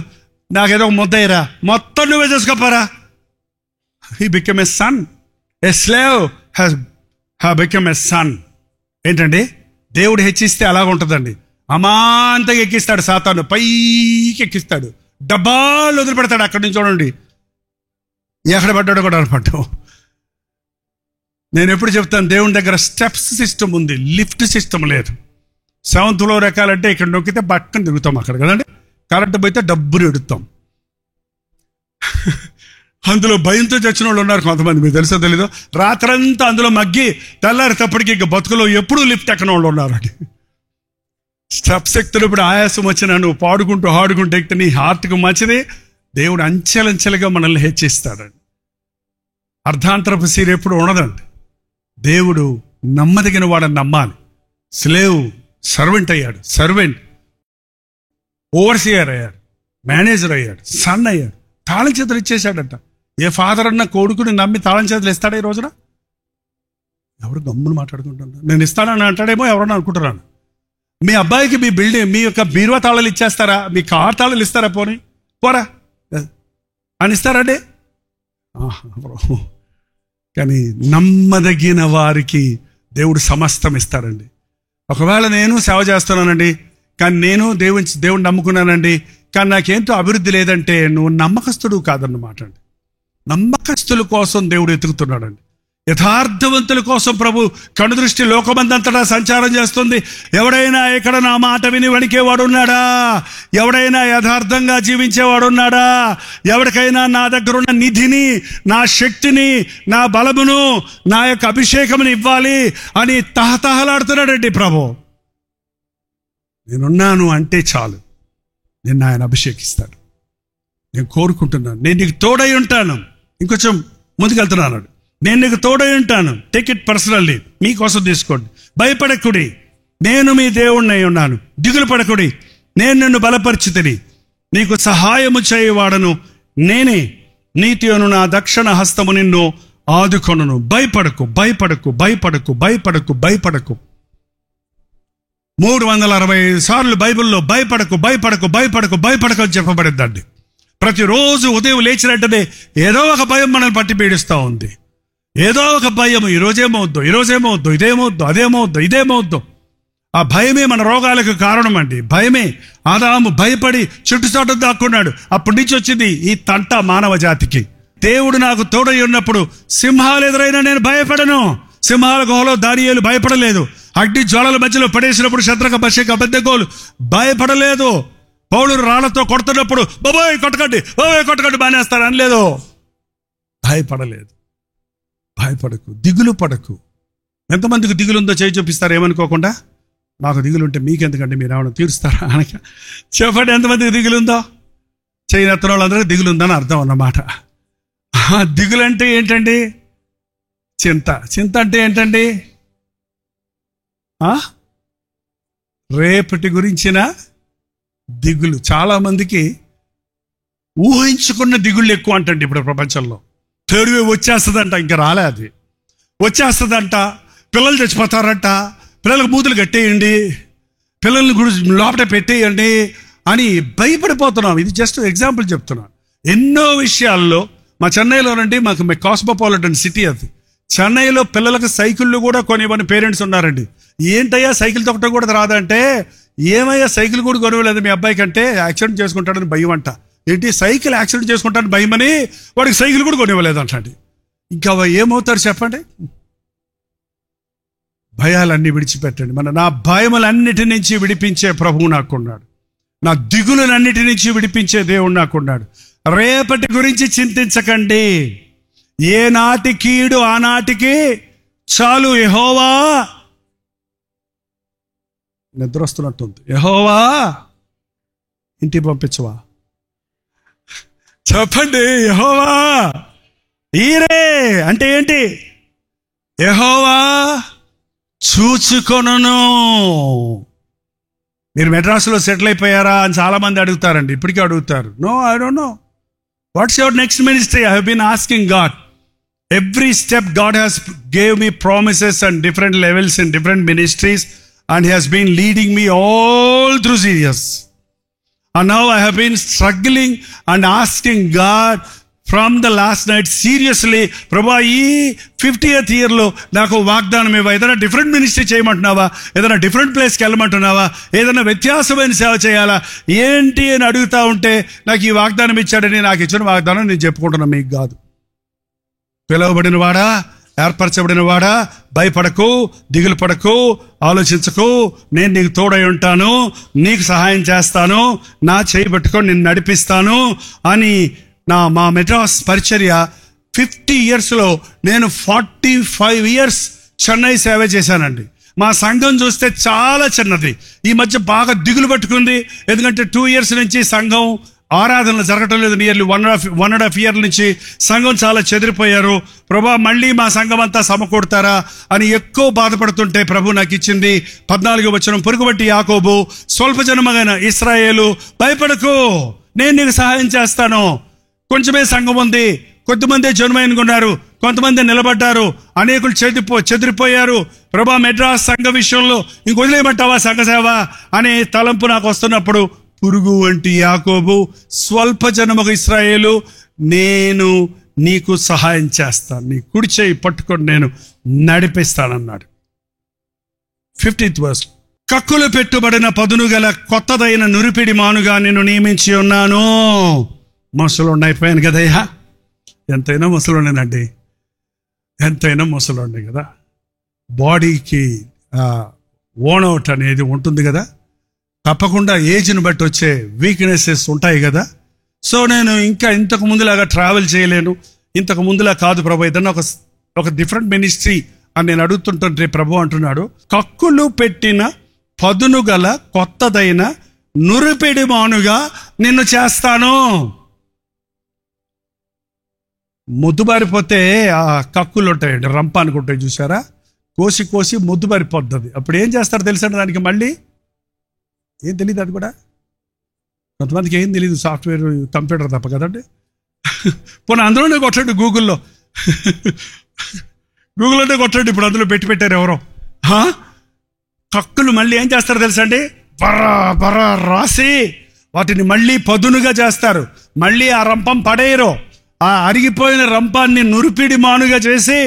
నాకేదో ముద్దయ్యరా, మొత్తం నువ్వే చేసుకోపారా. He become a son. A slave has become a son. ఏంటండి? దేవుడు హెచ్చిస్తే అలాగ ఉంటుందండి. అమాంతంగా ఎక్కిస్తాడు సాతాను, పైకి ఎక్కిస్తాడు, డబ్బాలు వదిలిపెడతాడు. అక్కడి నుంచి చూడండి ఎక్కడ పడ్డాడో కూడా అనమాట. నేను ఎప్పుడు చెప్తాను, దేవుని దగ్గర స్టెప్స్ సిస్టమ్ ఉంది, లిఫ్ట్ సిస్టమ్ లేదు. 7th floor ఎక్కాలంటే ఇక్కడ నొక్కితే పక్కన తిరుగుతాం అక్కడ కదండి. కరెంట్ పోతే డబ్బులు ఎడుతాం. అందులో భయంతో చచ్చిన వాళ్ళు ఉన్నారు కొంతమంది, మీకు తెలుసో తెలీదు. రాత్రంతా అందులో మగ్గి తెల్లారితప్పటికి ఇక బతుకులో ఎప్పుడూ లిఫ్ట్ ఎక్కని వాళ్ళు ఉన్నారండి. స్టెప్స్ ఎక్కుతున్నప్పుడు ఆయాసం వచ్చినా నువ్వు పాడుకుంటూ హాడుకుంటూ ఎక్కితే నీ హార్ట్కి మంచిది. దేవుడు అంచెలంచెలుగా మనల్ని హెచ్చిస్తాడండి. అర్ధాంతరపు సీర ఎప్పుడు ఉండదండి. దేవుడు నమ్మదగిన వాడని నమ్మాలి. స్లేవ్ సర్వెంట్ అయ్యాడు, సర్వెంట్ ఓవర్సియర్ అయ్యాడు, మేనేజర్ అయ్యాడు, సన్ అయ్యాడు, తాళం చేతులు ఇచ్చేశాడంట. ఏ ఫాదర్ అన్న కొడుకుని నమ్మి తాళం చేతులు ఇస్తాడా ఈ రోజున? ఎవరు గమ్మును మాట్లాడుకుంటున్నారు. నేను ఇస్తానని అంటాడేమో ఎవరన్నా అనుకుంటున్నాను. మీ అబ్బాయికి మీ బిల్డింగ్, మీ యొక్క బీరువా తాళాలు ఇచ్చేస్తారా? మీ కార్ తాళాలు ఇస్తారా? పోరా అని ఇస్తారండి. కానీ నమ్మదగిన వారికి దేవుడు సమస్తం ఇస్తాడండి. ఒకవేళ నేను సేవ చేస్తున్నానండి, కానీ నేను దేవుడిని నమ్ముకున్నానండి, కానీ నాకేంటో అభివృద్ధి లేదంటే నువ్వు నమ్మకస్తుడు కాదన్నమాట అండి. నమ్మకస్తుల కోసం దేవుడు ఎతుకుతున్నాడండి. యథార్థవంతుల కోసం ప్రభు కనుదృష్టి లోకమందంతటా సంచారం చేస్తుంది. ఎవడైనా ఇక్కడ నా మాట విని వణికేవాడు ఉన్నాడా? ఎవడైనా యథార్థంగా జీవించేవాడు ఉన్నాడా? ఎవరికైనా నా దగ్గర ఉన్న నిధిని, నా శక్తిని, నా బలమును, నా యొక్క అభిషేకముని ఇవ్వాలి అని తహతహలాడుతున్నాడండి ప్రభు. నేనున్నాను అంటే చాలు, నిన్ను ఆయన అభిషేకిస్తాడు. నేను కోరుకుంటున్నాను, నేను నీకు తోడై ఉంటాను. ఇంకొంచెం ముందుకెళ్తున్నాను. నేను నీకు తోడై ఉంటాను. టేక్ ఇట్ పర్సనల్లీ, మీకోసం తీసుకోండి. భయపడకుడి, నేను మీ దేవుణ్ణి అయి ఉన్నాను. దిగులు పడకుడి, నేను నిన్ను బలపరిచితిని. నీకు సహాయము చేయవాడను నేనే. నీతియును నా దక్షిణ హస్తము నిన్ను ఆదుకొనును. భయపడకు, భయపడకు, భయపడకు, భయపడకు, భయపడకు. 365 సార్లు బైబిల్లో భయపడకు, భయపడకు, భయపడకు, భయపడకు అని చెప్పబడిద్దండి. ప్రతిరోజు ఉదయం లేచినట్టునే ఏదో ఒక భయం మనల్ని పట్టి పీడిస్తూ ఉంది. ఏదో ఒక భయం, ఈరోజేమవుద్దు, ఈరోజేమవుద్దు, ఇదేమవుద్దు, అదేమవుద్దు, ఇదేమవుద్దు. ఆ భయమే మన రోగాలకు కారణం అండి. భయమే. ఆదాము భయపడి చుట్టుచోట దాక్కున్నాడు. అప్పటి నుంచి వచ్చింది ఈ తంట మానవ జాతికి. దేవుడు నాకు తోడై ఉన్నప్పుడు సింహాలు ఎదురైనా నేను భయపడను. సింహాల గుహలో దానియేలు భయపడలేదు. అగ్ని జ్వాలల మధ్యలో పడేసినప్పుడు శద్రక, మెషక, అబేద్నెగోలు భయపడలేదు. పౌలు రాళ్లతో కొడుతున్నప్పుడు బాబోయ్ కొట్టకండి, బాబోయ్ కొట్టకండి బానేస్తారు అనలేదు. భయపడలేదు. భయపడకు, దిగులు పడకు. ఎంతమందికి దిగులుందో చేయి చూపిస్తారు ఏమనుకోకుండా. నాకు దిగులుంటే మీకెందుకంటే, మీరు ఏమైనా తీరుస్తారా అనక చెప్పండి. ఎంతమందికి దిగులుందో? చేయనెత్తన వాళ్ళందరికీ దిగులుందని అర్థం అన్నమాట. దిగులంటే ఏంటండి? చింత. చింత అంటే ఏంటండి? రేపటి గురించిన దిగులు. చాలా మందికి ఊహించుకున్న దిగుళ్ళు ఎక్కువ అంటండి ఇప్పుడు ప్రపంచంలో. తెరువే వచ్చేస్తుందంట, ఇంకా రాలే, అది వచ్చేస్తుందంట. పిల్లలు చచ్చిపోతారంట, పిల్లలకు మూతులు కట్టేయండి, పిల్లల్ని లోపల పెట్టేయండి అని భయపడిపోతున్నాం. ఇది జస్ట్ ఎగ్జాంపుల్ చెప్తున్నాను. ఎన్నో విషయాల్లో మా చెన్నైలోనండి, మాకు కాస్మోపాలిటన్ సిటీ అది. చెన్నైలో పిల్లలకు సైకిళ్ళు కూడా కొనివ్వని పేరెంట్స్ ఉన్నారండి. ఏంటయ్యా సైకిల్ తొక్కటం కూడా రాదంటే, ఏమయ్యా సైకిల్ కూడా కొనివ్వలేదు మీ అబ్బాయి కంటే, యాక్సిడెంట్ చేసుకుంటాడని భయం అంట. ఏంటి, సైకిల్ యాక్సిడెంట్ చేసుకుంటాడని భయమని వాడికి సైకిల్ కూడా కొనివ్వలేదు అంటండి. ఇంకా ఏమవుతారు చెప్పండి? భయాలన్నీ విడిచిపెట్టండి. నా భయములన్నిటి నుంచి విడిపించే ప్రభువు నాకున్నాడు. నా దిగులన్నిటి నుంచి విడిపించే దేవుడు నాకున్నాడు. రేపటి గురించి చింతించకండి. ఏ నాటి కీడు ఆనాటికి చాలు. యెహోవా, నిద్ర వస్తున్నట్టుంది. యెహోవా ఇంటికి పంపించవా? చెప్పండి. యెహోవా ఈరే అంటే ఏంటి? యెహోవా చూచుకొనును. మీరు మెడ్రాస్లో సెటిల్ అయిపోయారా అని చాలా మంది అడుగుతారండి, ఇప్పటికీ అడుగుతారు. No, I don't know. What's your next ministry? I have been asking God. Every step God has gave me promises and different levels in different ministries, and He has been leading me all through years. And now I have been struggling and asking God from the last night, seriously, Prabhu, ఈ 50th yearలో నాకు వాగ్దానం ఇవ్వ. ఏదైనా different ministry చేయమంటున్నావా? ఏదైనా different ప్లేస్కి వెళ్ళమంటున్నావా? ఏదైనా వ్యత్యాసమైన సేవ చేయాలా ఏంటి అని అడుగుతా ఉంటే, నాకు ఈ వాగ్దానం ఇచ్చాడని, నాకు ఇచ్చిన వాగ్దానం నేను చెప్పుకుంటున్నా, మీకు కాదు. పిలువబడిన వాడా, ఏర్పరచబడిన వాడా, భయపడకు, దిగులు పడకు, ఆలోచించకు. నేను నీకు తోడై ఉంటాను, నీకు సహాయం చేస్తాను, నా చేయి పట్టుకొని నిన్ను నడిపిస్తాను అని మా మెడ్రాస్ పరిచర్య 50 yearsలో నేను 45 years చెన్నై సేవ చేశానండి. మా సంఘం చూస్తే చాలా చిన్నది. ఈ మధ్య బాగా దిగులు పట్టుకుంది. ఎందుకంటే 2 years నుంచి సంఘం ఆరాధనలు జరగటం లేదు. నియర్లీ 1.5 year నుంచి సంఘం చాలా చెదిరిపోయారు. ప్రభా, మళ్ళీ మా సంఘం అంతా సమకూడతారా అని ఎక్కువ బాధపడుతుంటే ప్రభు నాకు ఇచ్చింది 14వ వచనం. పొరుగుబట్టి యాకోబు, స్వల్ప జనమైన ఇశ్రాయేలు, భయపడకు, నేను నీకు సహాయం చేస్తాను. కొంచెమే సంఘం ఉంది, కొద్దిమంది జనుమైనకున్నారు, కొంతమంది నిలబడ్డారు, అనేకులు చెదిరిపోయారు. ప్రభా, మెడ్రాస్ సంఘ విషయంలో ఇంక వదిలేయమంటావా సంఘ సేవ అనే తలంపు నాకు వస్తున్నప్పుడు, పురుగు వంటి యాకోబు, స్వల్ప జనముకు ఇశ్రాయేలు, నేను నీకు సహాయం చేస్తాను, నీ కుడి చేయి పట్టుకొని నేను నడిపిస్తానన్నాడు. 50th verse. కక్కులు పెట్టుబడిన పదును గల కొత్తదైన నురిపిడి మానుగా నేను నియమించి ఉన్నాను. ముసలోడిని అయిపోయాను కదయ్యా, ఎంతైనా ముసలోనేనండి. ఎంతైనా ముసలోండి కదా, బాడీకి ఓనౌట్ అనేది ఉంటుంది కదా, తప్పకుండా ఏజ్ని బట్టి వచ్చే వీక్నెసెస్ ఉంటాయి కదా. సో నేను ఇంకా ఇంతకు ముందులాగా ట్రావెల్ చేయలేను, ఇంతకు ముందులా కాదు ప్రభు, ఏదన్నా ఒక డిఫరెంట్ మినిస్ట్రీ అని నేను అడుగుతుంటే ప్రభు అంటున్నాడు, కక్కులు పెట్టిన పదును గల కొత్తదైన నురిపిడి మానుగా నిన్ను చేస్తాను. ముద్దుబారిపోతే ఆ కక్కులు ఉంటాయండి, రంప అనుకుంటాయి చూసారా, కోసి కోసి ముద్దుబారిపోద్ది. అప్పుడు ఏం చేస్తారు తెలుసండి, దానికి మళ్ళీ ఏం తెలియదు, అది కూడా కొంతమందికి ఏం తెలియదు, సాఫ్ట్వేర్ కంప్యూటర్ తప్ప కదండి. పోనీ అందులోనే కొట్టండి, గూగుల్లోనే కొట్టండి, ఇప్పుడు అందులో పెట్టారు ఎవరో. కక్కులు మళ్ళీ ఏం చేస్తారు తెలుసండి, బర్రా బర్రా రాసి వాటిని మళ్ళీ పదునుగా చేస్తారు. మళ్ళీ ఆ రంపం పడేయరు, ఆ అరిగిపోయిన రంపాన్ని నురిపిడి మానుగా చేసి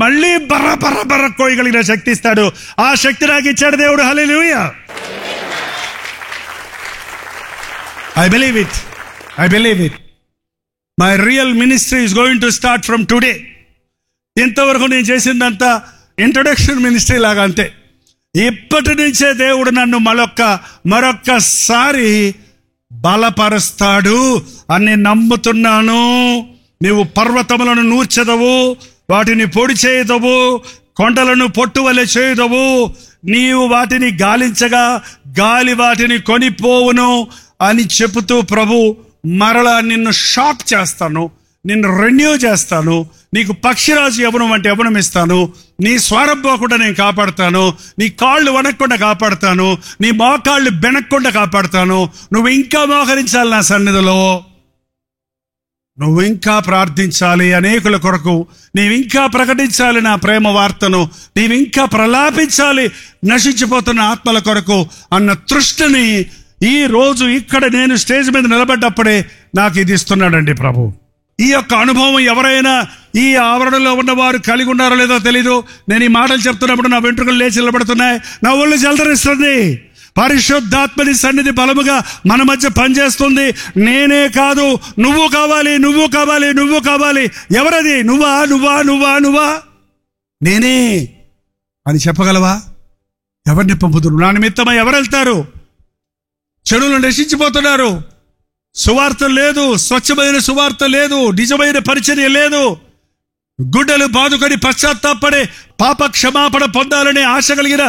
మళ్ళీ బర్ర బర్ర బర్ర కోయగలిగిన శక్తి ఇస్తాడు. ఆ శక్తి నాకు ఇచ్చాడు దేవుడు. హల్లెలూయా. I believe it. My real ministry is going to start from today. ఇంతవరకు నేను చేసిందంతా ఇంట్రొడక్షన్ మినిస్ట్రీ లాగా అంతే. ఇప్పటి నుంచే దేవుడు నన్ను మరొక్కసారి బలపరుస్తాడు అని నమ్ముతున్నాను. నీవు పర్వతములను నూర్చెదవు, వాటిని పొడి చేయదవు, కొండలను పొట్టువలె చేయదవు. నీవు వాటిని గాలించగా గాలి వాటిని కొనిపోవును అని చెబుతూ ప్రభు మరలా నిన్ను షార్ప్ చేస్తాను, నిన్ను రెన్యూ చేస్తాను, నీకు పక్షిరాజు యవ్వనం అంటే యవ్వనం ఇస్తాను, నీ స్వరం పోకుండా నేను కాపాడుతాను, నీ కాళ్ళు వనక్కుండా కాపాడుతాను, నీ మోకాళ్ళు బెనక్కుండా కాపాడుతాను. నువ్వు ఇంకా మోకరించాలి నా సన్నిధిలో, నువ్వు ఇంకా ప్రార్థించాలి అనేకుల కొరకు, నీవింకా ప్రకటించాలి నా ప్రేమ వార్తను, నీవింకా ప్రలాపించాలి నశించిపోతున్న ఆత్మల కొరకు అన్న తృష్టిని ఈ రోజు ఇక్కడ నేను స్టేజ్ మీద నిలబడ్డప్పుడే నాకు ఇది ఇస్తున్నాడండి ప్రభు. ఈ యొక్క అనుభవం ఎవరైనా ఈ ఆవరణలో ఉన్నవారు కలిగి ఉన్నారో లేదో తెలీదు. నేను ఈ మాటలు చెప్తున్నప్పుడు నా వెంట్రుకలు లేచి నిలబడుతున్నాయి, నా ఒళ్ళు జలదరిస్తుంది. పరిశుద్ధాత్మని సన్నిధి బలముగా మన మధ్య పనిచేస్తుంది. నేనే కాదు, నువ్వు కావాలి. ఎవరది? నువ్వా నేనే అని చెప్పగలవా? ఎవరిని పంపుతున్నారు? నా నిమిత్తమై ఎవరు వెళ్తారు? చెడులు నశించిపోతున్నారు, సువార్త లేదు, స్వచ్ఛమైన సువార్త లేదు, నిజమైన పరిచర్య లేదు. గుడ్డలు బాదుకొని పశ్చాత్తాపడే పాప క్షమాపణ పొందాలనే ఆశ కలిగిన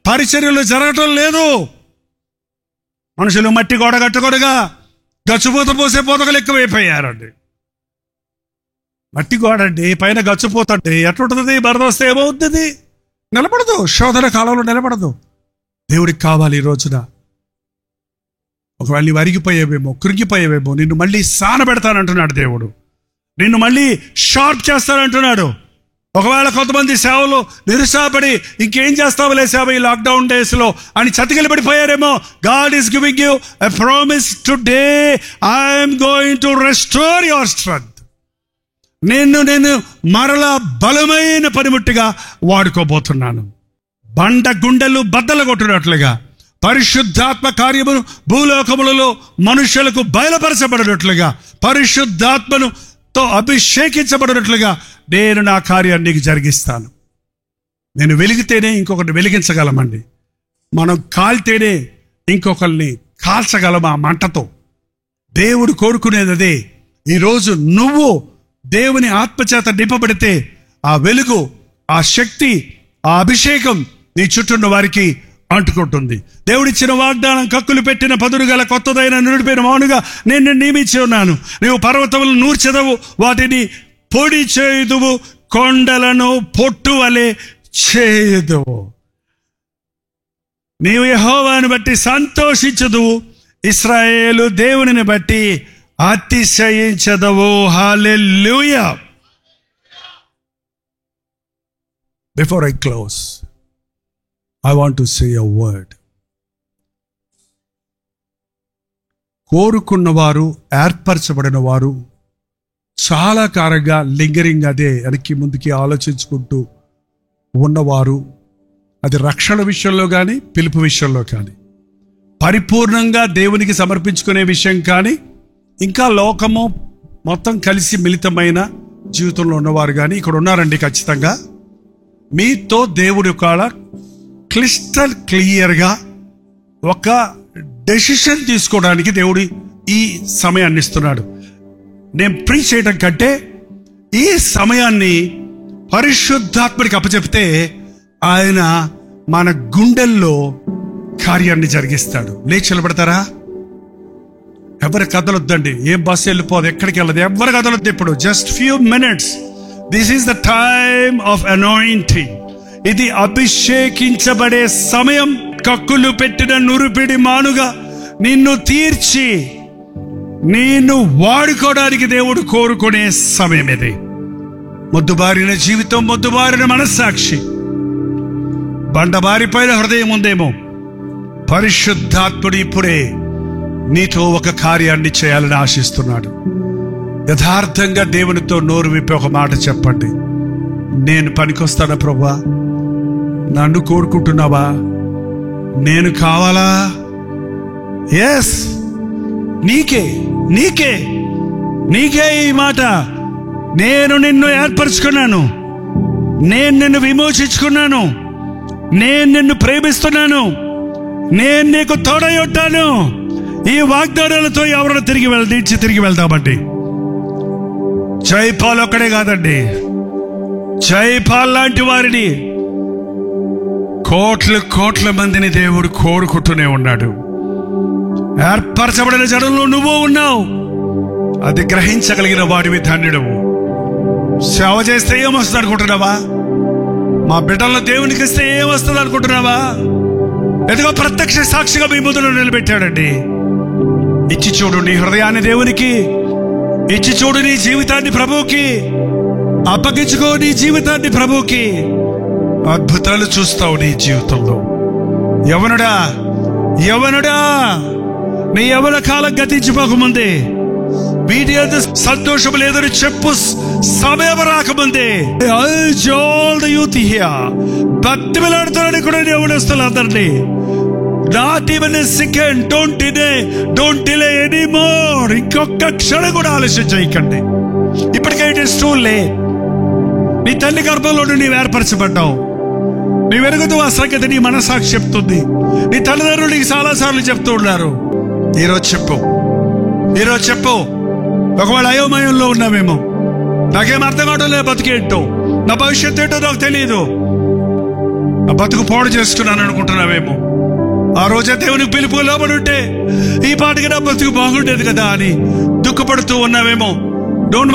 పరిచర్యలు జరగటం లేదు. మనుషులు మట్టి గోడ కట్టుకొనగా గచ్చుపూత పోసే పోతకలు ఎక్కువైపోయారండి. మట్టి గోడ అండి, పైన గచ్చుపోతండి, ఎట్లుంటుంది? వరద వస్తే ఏమవుతుంది? నిలబడదు, శోధన కాలంలో నిలబడదు. దేవుడికి కావాలి ఈ రోజున. ఒకవేళ నీవు అరిగిపోయేవేమో, కృంగిపోయేవేమో, నిన్ను మళ్ళీ సానబెడతానంటున్నాడు దేవుడు, నిన్ను మళ్ళీ షార్ప్ చేస్తానంటున్నాడు. ఒకవేళ కొంతమంది సేవలు నిరుత్సాహపడి ఇంకేం చేస్తావులే సేవ ఈ లాక్డౌన్ డేస్ లో అని చతికిలు పడిపోయారేమో. God is giving you a promise today, I'm going to restore your strength. నేను మరలా బలమైన పనిముట్టిగా వాడుకోబోతున్నాను. బండ గుండెలు బద్దలు కొట్టినట్లుగా పరిశుద్ధాత్మ కార్యమును భూలోకములలో మనుషులకు బయలుపరచబడినట్లుగా, పరిశుద్ధాత్మతో అభిషేకించబడినట్లుగా నేను నా కార్యాన్ని నీకు జరిగిస్తాను. నేను వెలిగితేనే ఇంకొకరిని వెలిగించగలమండి. మనం కాల్తేనే ఇంకొకరిని కాల్చగలం ఆ మంటతో. దేవుడు కోరుకునేది అదే. ఈరోజు నువ్వు దేవుని ఆత్మచేత నింపబడితే ఆ వెలుగు, ఆ శక్తి, ఆ అభిషేకం నీ చుట్టూన్న వారికి అంటుకుంటుంది. దేవుడిచ్చిన వాగ్దానం, కక్కులు పెట్టిన పదును గల కొత్తదైన నుడిపోయిన మానుగా నేను నియమించి ఉన్నాను. నీవు పర్వతములను నూర్చెదవు, వాటిని పొడి చేయుదువు, కొండలను పొట్టు వలె చేయుదువు. నీవు యెహోవాను బట్టి సంతోషించదువు, ఇశ్రాయేలు దేవునిని బట్టి అతిశయించదవు. హల్లెలూయా. Before I close, I want to say a word. కోరుకున్నవారు, ఏర్పరచబడిన వారు చాలా కారంగా లింగరింగ్ అదే వెనక్కి ముందుకి ఆలోచించుకుంటూ ఉన్నవారు, అది రక్షణ విషయంలో కానీ పిలుపు విషయంలో కానీ, పరిపూర్ణంగా దేవునికి సమర్పించుకునే విషయం కానీ, ఇంకా లోకము మొత్తం కలిసి మిళితమైన జీవితంలో ఉన్నవారు కానీ ఇక్కడ ఉన్నారండి. ఖచ్చితంగా మీతో దేవుడి యొక్క క్లిస్టల్ క్లియర్గా ఒక డెసిషన్ తీసుకోవడానికి దేవుడు ఈ సమయాన్ని ఇస్తున్నాడు. నేను ప్రీచ్ చేయడం కంటే ఈ సమయాన్ని పరిశుద్ధాత్మడికి అప్పచెప్తే ఆయన మన గుండెల్లో కార్యాన్ని జరిగిస్తాడు. లేచి నిలబడతారా? ఎవరి కదలొద్దండి. ఏం బస్సు వెళ్ళిపోదు, ఎక్కడికి వెళ్ళదు, ఎవరి కదలొద్దు. ఇప్పుడు just few minutes. This is the time of anointing. ఇది అభిషేకించబడే సమయం. కక్కులు పెట్టిన నురిపిడి మానుగా నిన్ను తీర్చి నిన్ను వాడుకోవడానికి దేవుడు కోరుకునే సమయం ఇది. మొద్దుబారిన జీవితం, మొద్దుబారిన మనస్సాక్షి, బండబారిపోయిన హృదయం ఉందేమో. పరిశుద్ధాత్ముడు ఇప్పుడే నీతో ఒక కార్యాన్ని చేయాలని ఆశిస్తున్నాడు. యథార్థంగా దేవునితో నోరు విప్పి ఒక మాట చెప్పండి. నేను పనికొస్తానా ప్రభువా? నన్ను కోరుకుంటున్నావా? నేను కావాలా? ఎస్, నీకే నీకే నీకే ఈ మాట. నేను నిన్ను ఏర్పరచుకున్నాను, నేను నిన్ను విమోచించుకున్నాను, నేను నిన్ను ప్రేమిస్తున్నాను, నేను నీకు తోడై ఉంటాను. ఈ వాగ్దానాలతో ఎవరైనా తిరిగి వెళ్దామండి. జైపాల్ ఒక్కడే కాదండి, జైపాల్ లాంటి వారిని కోట్ల మందిని దేవుడు కోరుకుంటూనే ఉన్నాడు. ఏర్పరచబడిన జనంలో నువ్వు ఉన్నావు. అది గ్రహించగలిగిన వాడివి ధన్యుడవు. సేవ చేస్తే ఏమొస్తుంది అనుకుంటున్నావా? మా బిడ్డలను దేవునికి ఇస్తే ఏమొస్తుంది అనుకుంటున్నావా? ఎదుగో ప్రత్యక్ష సాక్షిగా మీ ముందులో నిలబెట్టాడండి. ఇచ్చి చూడు నీ హృదయాన్ని దేవునికి, ఇచ్చి చూడు నీ జీవితాన్ని ప్రభువుకి, అప్పగించుకో నీ జీవితాన్ని ప్రభువుకి. అద్భుతాలు చూస్తావు నీ జీవితంలో. యవనుడా, నీ యవన కాలం గతించిపోకముందే, వీటి అంత సంతోషం లేదని చెప్పు సమయం రాకముందే, యూత్ బతిమలాడుతారని కూడా యవనస్తులు అందరినీ. Not even a second, don't delay anymore. ఇంకొక క్షణం కూడా ఆలస్యం చేయకండి. ఇప్పటికే ఇట్ ఇస్ టూ లేట్. నీ తల్లి గర్భంలో నీవు ఏర్పరచబడ్డావు. నీ వెరుగుతూ ఆ సంగతి నీ మనసాక్షి చెప్తుంది. నీ తల్లిదండ్రులు నీకు చాలా సార్లు చెప్తూ ఉన్నారు. ఈరోజు చెప్పు. ఒకవేళ అయోమయంలో ఉన్నామేమో, నాకేం అర్థం కావడం లేదు, బతికేంటో, నా భవిష్యత్తు ఏంటో నాకు తెలియదు, నా బతుకు పాడు చేసుకున్నాను అనుకుంటున్నావేమో. ఆ రోజే దేవునికి పిలుపు లోబడి ఉంటే ఈ పాటికి నా బతుకు బాగుండేది కదా అని దుఃఖపడుతూ ఉన్నావేమో. Don't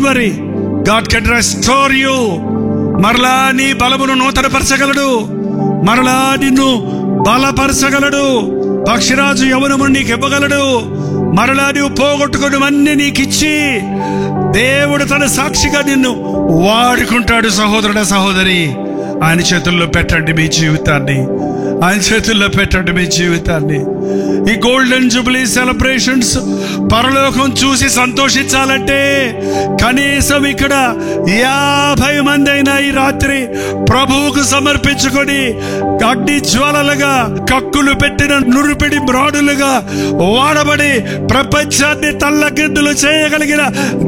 worry, God can restore you. మరలా నీ బలమును నూతనపరచగలడు, మరలా నిన్ను బలపరచగలడు. పక్షిరాజు యవనము నీకు ఇవ్వగలడు. మరలా నువ్వు పోగొట్టుకున్నవన్నీ నీకిచ్చి దేవుడు తన సాక్షిగా నిన్ను వాడుకుంటాడు. సహోదరుడా, సహోదరి, ఆయన చేతుల్లో పెట్టండి మీ జీవితాన్ని. ఈ గోల్డెన్ జూబిలీ సెలబ్రేషన్స్ పరలోకం చూసి సంతోషించాలంటే కనీసం ఇక్కడ 50 మంది అయినా ఈ రాత్రి ప్రభువుకు సమర్పించుకొని అగ్ని జ్వాలలుగా, కక్కులు పెట్టిన నురిపిడి మ్రాడులుగా వాడబడి ప్రపంచాన్ని తల్లకిందులు చేయగలిగిన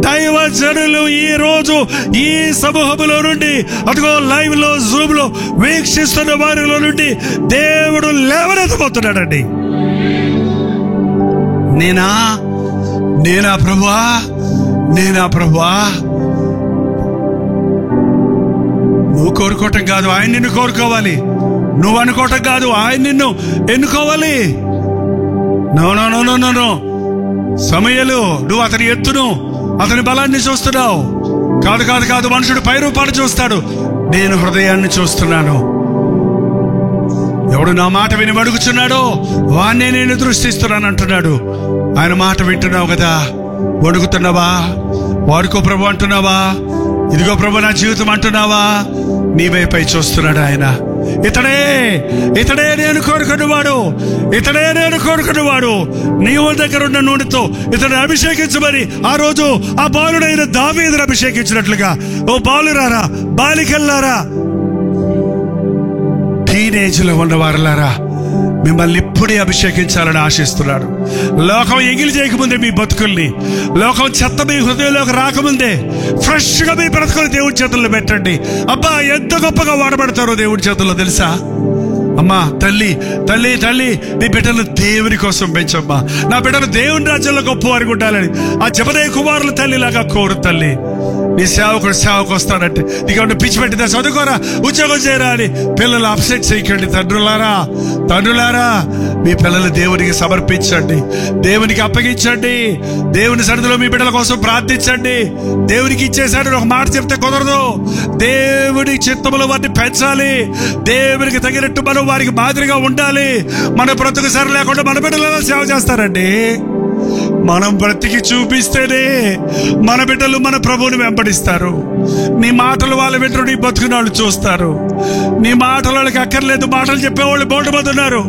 దైవజనులు ఈ రోజు ఈ సమూహములో నుండి, అదిగో లైవ్ లో జూమ్ లో వీక్షిస్తున్న వారిలో నుండి దేవుడు లేవనెత్తబోతున్నాడండి. నేనా ప్రభువా? నువ్వు కోరుకోవటం కాదు, ఆయన నిన్ను కోరుకోవాలి. నువ్వు అనుకోవటం కాదు, ఆయన నిన్ను ఎన్నుకోవాలి. నో. సమయలు నువ్వు అతని ఎత్తును, అతని బలాన్ని చూస్తున్నావు. కాదు, మనుషుడు పై రూపాన్ని చూస్తాడు, నేను హృదయాన్ని చూస్తున్నాను. ఎవడు నా మాట విని వణుకుచున్నాడో వాన్నే నేను దృష్టిస్తున్నాను అంటున్నాడు. ఆయన మాట వింటున్నావు కదా, వణుకుతున్నావా? వాడుకో ప్రభు అంటున్నావా? ఇదిగో ప్రభు నా జీవితం అంటున్నావా? నీ వైపై చూస్తున్నాడు ఆయన. ఇతడే నేను కోరుకున్నవాడు. నీవు దగ్గర ఉన్న నూనెతో ఇతను అభిషేకించమని ఆ రోజు ఆ బాలుడైన దావీదును అభిషేకించినట్లుగా, ఓ బాలురారా, బాలికల్లారా, టీనేజ్ లో ఉన్నవారులారా, మిమ్మల్ని ఇప్పుడే అభిషేకించాలని ఆశిస్తున్నాడు. లోకం ఎగిలి చేయకముందే మీ బతుకుల్ని, లోకం చెత్త మీ హృదయంలోకి రాకముందే ఫ్రెష్గా మీ బ్రతుకులు దేవుడి చేతుల్లో పెట్టండి. అబ్బా, ఎంత గొప్పగా వాడబడతారో దేవుడి చేతుల్లో తెలుసా? అమ్మా, తల్లి తల్లి తల్లి, నీ బిడ్డలు దేవుని కోసం పెంచమ్మా. నా బిడ్డలు దేవుని రాజ్యంలో గొప్పవారికి ఉండాలని ఆ జబదయి కుమారుల తల్లిలాగా కోరు తల్లి. నీ సేవకు వస్తానంటే నీకేమన్నా పిచ్చి పెట్టిందా? చదువుకోరా, ఉద్యోగం చేయరా అని పిల్లలు అప్సెట్ చేయకండి. తండ్రులారా, మీ పిల్లలు దేవునికి సమర్పించండి, దేవునికి అప్పగించండి. దేవుని సన్నిధిలో మీ బిడ్డల కోసం ప్రార్థించండి. దేవునికి ఇచ్చేసాడు ఒక మాట చెప్తే కుదరదు. దేవుడి చిత్తములో వారిని పెంచాలి. దేవునికి తగినట్టు మనం వారికి మాదిరిగా ఉండాలి. మన బ్రతుకు సరి లేకుండా మన బిడ్డలలో సేవ చేస్తారండి. మనం బ్రతికి చూపిస్తేనే మన బిడ్డలు మన ప్రభువుని వెంబడిస్తారు. నీ మాటలు వాళ్ళు వింటారు, నీ బతుకుని వాళ్ళు చూస్తారు. నీ మాటలు వాళ్ళకి అక్కర్లేదు, మాటలు చెప్పేవాళ్ళు బోర్డు మంది ఉన్నారు.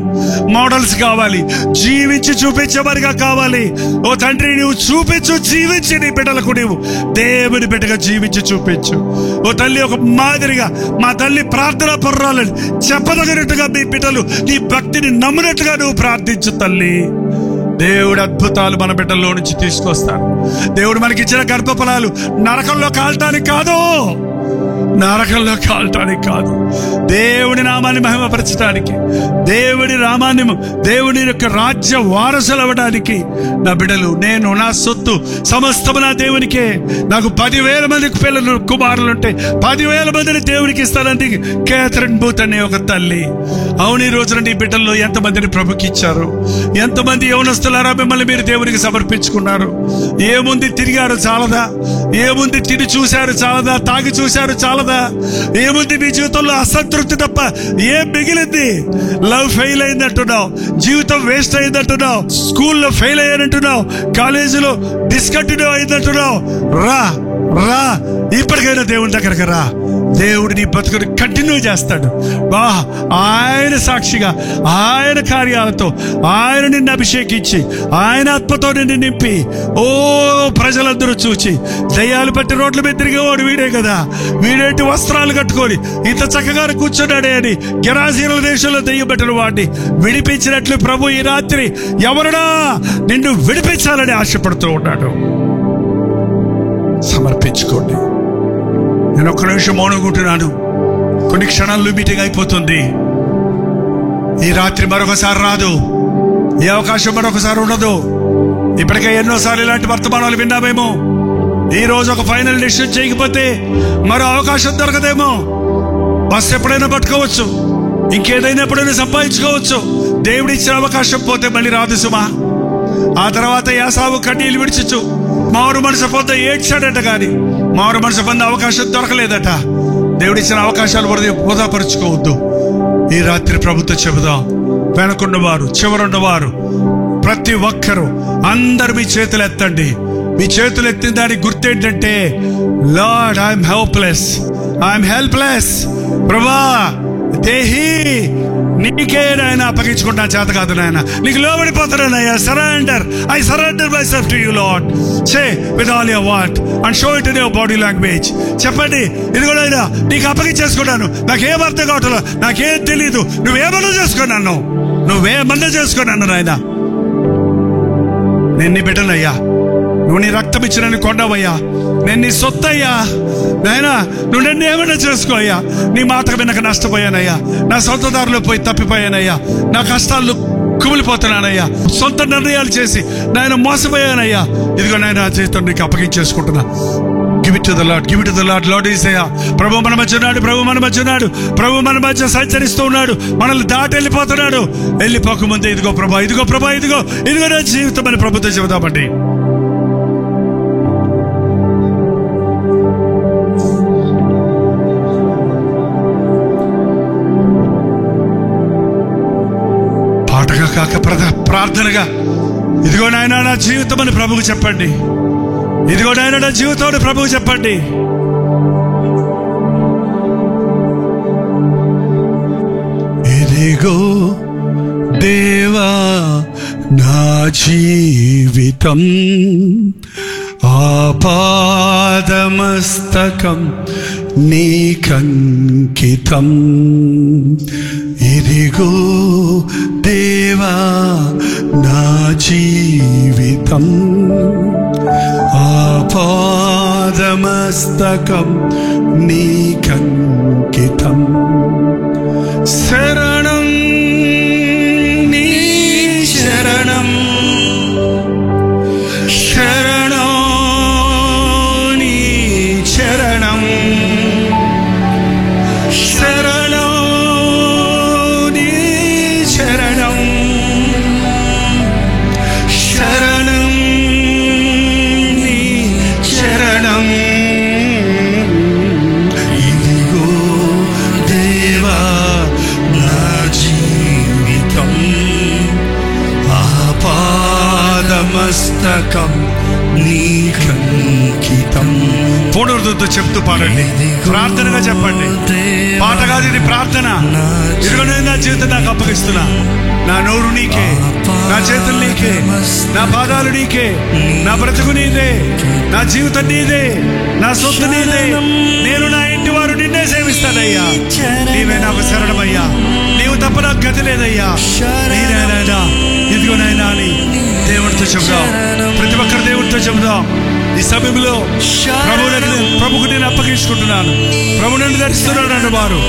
మోడల్స్ కావాలి, జీవించి చూపించేవారిగా కావాలి. ఓ తండ్రి, నువ్వు చూపించు, జీవించి నీ బిడ్డలకు నీవు దేవుని బిడ్డగా జీవించి చూపించు. ఓ తల్లి, ఒక మాదిరిగా మా తల్లి ప్రార్థన పర్రాలని చెప్పదగినట్టుగా మీ బిడ్డలు నీ భక్తిని నమ్మినట్టుగా నువ్వు ప్రార్థించు తల్లి. దేవుడు అద్భుతాలు మన బిడ్డల్లో నుంచి తీసుకొస్తాడు. దేవుడు మనకిచ్చిన గర్భఫలాలు నరకంలో కాల్టానికి కాదు, దేవుడి నామాన్ని మహిమపరచడానికి, దేవుడి యొక్క రాజ్య వారసులు అవ్వడానికి నా బిడ్డలు, నేను, నా సొత్తు సమస్తము నా దేవునికే. నాకు 10,000 మంది పిల్లలు కుమారులు ఉంటే 10,000 మందిని దేవునికి ఇస్తానంది కేథరిన్ బూత్ అనే ఒక తల్లి. అవును, ఈ రోజున నీ బిడ్డల్లో ఎంతమందిని ప్రభుకి ఇచ్చారు? ఎంతమంది యవనస్తులారా మిమ్మల్ని మీరు దేవునికి సమర్పించుకున్నారు? ఏముంది, తిరిగారు చాలదా? ఏముంది, తిని చూశారు చాలదా? తాగి చూశారు చాలదా? ఏముంది మీ జీవితంలో? అసంతృప్తి తప్ప ఏం మిగిలింది? లవ్ ఫెయిల్ అయిందంటున్నావు, జీవితం వేస్ట్ అయిందంటున్నావు, స్కూల్లో ఫెయిల్ అయ్యానంటున్నావు, కాలేజీలో డిస్కంటిన్యూ అయిందంటున్నావు. రా, ఇప్పటికైనా దేవుని దగ్గరకు రా. దేవుడు నీ బతుకుని కంటిన్యూ చేస్తాడు. ఆయన సాక్షిగా, ఆయన కార్యాలతో ఆయన నిన్ను అభిషేకించి, ఆయన ఆత్మతో నిన్ను నింపి, ప్రజలందరూ చూచి దయ్యాలు పట్టి రోడ్ల మీద తిరిగేవాడు వీడే కదా, వీడేంటి వస్త్రాలు కట్టుకొని ఇంత చక్కగా కూర్చున్నాడే అని గెరాసీనుల దేశంలో దయ్యం పట్టిన వాడిని విడిపించినట్లు ప్రభు ఈ రాత్రి ఎవరుడా నిన్ను విడిపించాలని ఆశపడుతూ ఉన్నాడు. సమర్పించుకోండి. నేను ఒక్క నిమిషం మౌనంగుంటున్నాను. కొన్ని క్షణాల్లో మీటింగ్ అయిపోతుంది. ఈ రాత్రి మరొకసారి రాదు. ఈ అవకాశం మరొకసారి ఉండదు. ఇప్పటికే ఎన్నోసార్లు ఇలాంటి వర్తమానాలు విన్నామేమో. ఈ రోజు ఒక ఫైనల్ డిసిషన్ చేయకపోతే మరో అవకాశం దొరకదేమో. బస్ ఎప్పుడైనా పట్టుకోవచ్చు, ఇంకేదైనా ఎప్పుడైనా సంపాదించుకోవచ్చు. దేవుడు ఇచ్చిన అవకాశం పోతే మళ్ళీ రాదు సుమా. ఆ తర్వాత యాసావు కన్నీళ్ళు విడిచు మారు మనసు పొంద ఏడ్చాడట, కానీ మారు మనసు పొందే అవకాశం దొరకలేదట. దేవుడిచ్చిన అవకాశాలు వృధాపరుచుకోవద్దు. ఈ రాత్రి ప్రభుత్వం చెబుదాం. వెనకున్నవారు, చివరున్నవారు, ప్రతి ఒక్కరూ అందరు మీ చేతులు ఎత్తండి. మీ చేతులు ఎత్తిన దానికి గుర్తేంటంటే, లార్డ్ ఐఎమ్ హెల్ప్లెస్. ప్రభా, దేహి నీకే నాయన అప్పగించుకుంటా చేత కాదు నాయన, నీకు లోబడిపోతున్నానయ్యా. I surrender myself to you Lord. Say with all your heart and show it in your body language. చెప్పండి, ఇది కూడా అయినా నీకు అప్పగించేసుకున్నాను. నాకేం అర్థం కావట్లేదు, నాకేం తెలీదు. నువ్వేమన్నా చేసుకున్నాను నాయన. నేను నీ బిడ్డనయ్యా, నువ్వు నీ రక్తం ఇచ్చిన కొండవయ్యా, నేను నీ సొత్తయ్యా. నాయనా, నువ్వు నన్ను ఏమైనా చేసుకో అయ్యా. నీ మాట వినక నష్టపోయానయ్యా, నా సొంత దారిలో పోయి తప్పిపోయానయ్యా, నా కష్టాలు కుమిలిపోతున్నానయ్యా, సొంత నిర్ణయాలు చేసి నాయన మోసపోయానయ్యా. ఇదిగో నాయన, చేతితో నీకు అప్పగించేసుకుంటున్నా. Give it to the Lord. Lord Yesayya, ప్రభు మన మధ్య ఉన్నాడు. ప్రభు మన మధ్య సంచరిస్తూ ఉన్నాడు. మనల్ని దాటి వెళ్ళిపోతున్నాడు. వెళ్ళిపోకముందే ఇదిగో ప్రభా, ఇదిగో నా జీవితం అని ప్రభుత్వం చెబుదామండి. పాటగా కాక ప్రార్థనగా, ఇదిగో నాయన నా జీవితం అని ప్రభువుకు చెప్పండి. ఇదిగో నాయన నా జీవితం అని ప్రభువుకు చెప్పండి. ఇదిగో దేవా నా జీవితం, ఆపాదమస్తకం నీకంకితం. ఇదిగో దేవా నా జీవితం, ఆపాదమస్తకం నీకంకితం. శరణం నీ శరణం, శరణం నీ శరణం, శరణం నీ శరణం, శరణం నీ శరణం. ఇదిగో దేవా నా జీవితం, ఆపాదమస్తకం నీకంకితం. పూర్ణతో చెప్తూ పాడండి, ప్రార్థనగా చెప్పండి. పాట కాదు ఇది, ప్రార్థన. ఇదిగో నా జీవితం నాకు అప్పగిస్తున్నా. నా నోరు నీకే, నా చేతులు నీకే, నా పాదాలు నీకే, నా బ్రతుకు నీదే, నా జీవితం నీదే, నా సొత్తు నీదే. నేను నా ఇంటి వారు నిన్నే సేవిస్తానయ్యా. నీవే నాకు శరణమయ్యా, నీవు తప్ప నాకు గతి లేదయ్యా. నేనైనా ఇదిగో నైనా అని దేవుడితో చెబుదాం. ప్రతి ఒక్కరు దేవుడితో చెబుదాం. ఈ సమయంలో ప్రభుకు నేను అప్పగించుకుంటున్నాను. ప్రభు నన్ను ధరిస్తున్నాడు అన్న వారు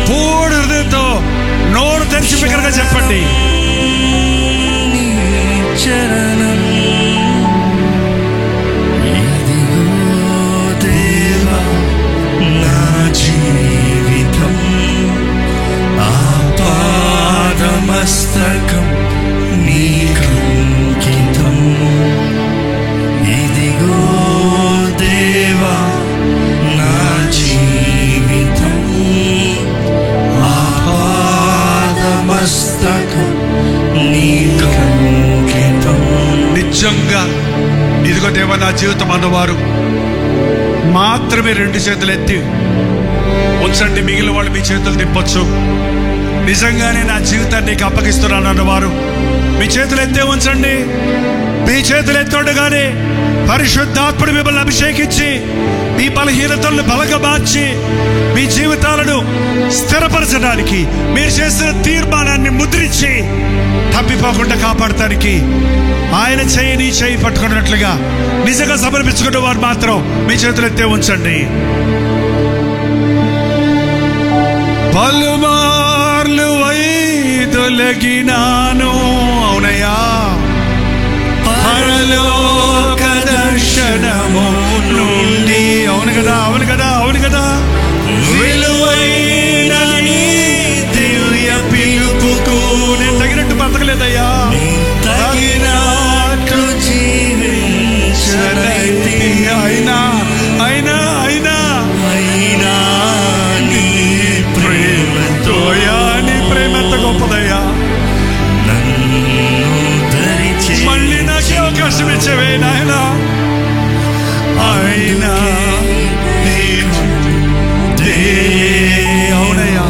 పూర్ణ హృదయంతో నోరు తెరిచి బిగ్గరగా చెప్పండి. చరణం ఇదిగో దేవా నా జీవితం, ఆపాదమస్తకం నీకంకితం. ఇదిగో దేవా నా జీవితం, ఆపాదమస్తకం నీకంకితం. నిజంగా ఇదిగో దేవా నా జీవితం అన్నవారు మాత్రమే రెండు చేతులు ఎత్తి ఉంచండి. మిగిలిన వాళ్ళు మీ చేతులు తిప్పొచ్చు. నిజంగానే నా జీవితాన్ని నీకు అప్పగిస్తున్నాను అన్నవారు మీ చేతులు ఎత్తే ఉంచండి. మీ చేతులు ఎత్తుండగానే పరిశుద్ధాత్ముడు మిమ్మల్ని అభిషేకించి మీ బలహీనతలను బలంగా మార్చి మీ జీవితాలను స్థిరపరచడానికి, మీరు చేసిన తీర్మానాన్ని ముద్రించి తప్పిపోకుండా కాపాడటానికి ఆయన చేయి నీ చేయి పట్టుకున్నట్లుగా నిజంగా సమర్పించుకున్న వారు మాత్రం మీ చేతులు ఎత్తే ఉంచండి. పలుమార్లు వైదొలగినాను, అవునయ్యా, పరలోక దర్శనము నుండి. అవును కదా, అవును కదా, అవును కదా. విలువైన నీ దివ్య పిలుపుకు నేను తగినట్టు బతకలేదయ్యా, తగినట్టు జీవించనైతి. అయినా అయినా అయినా అయినా నీ ప్రేమతో, నీ ప్రేమ ఎంత గొప్పదయ్యా. మళ్ళీ నాకే అవకాశం ఇచ్చేవే నాయన. అయినా అవునయ్యా,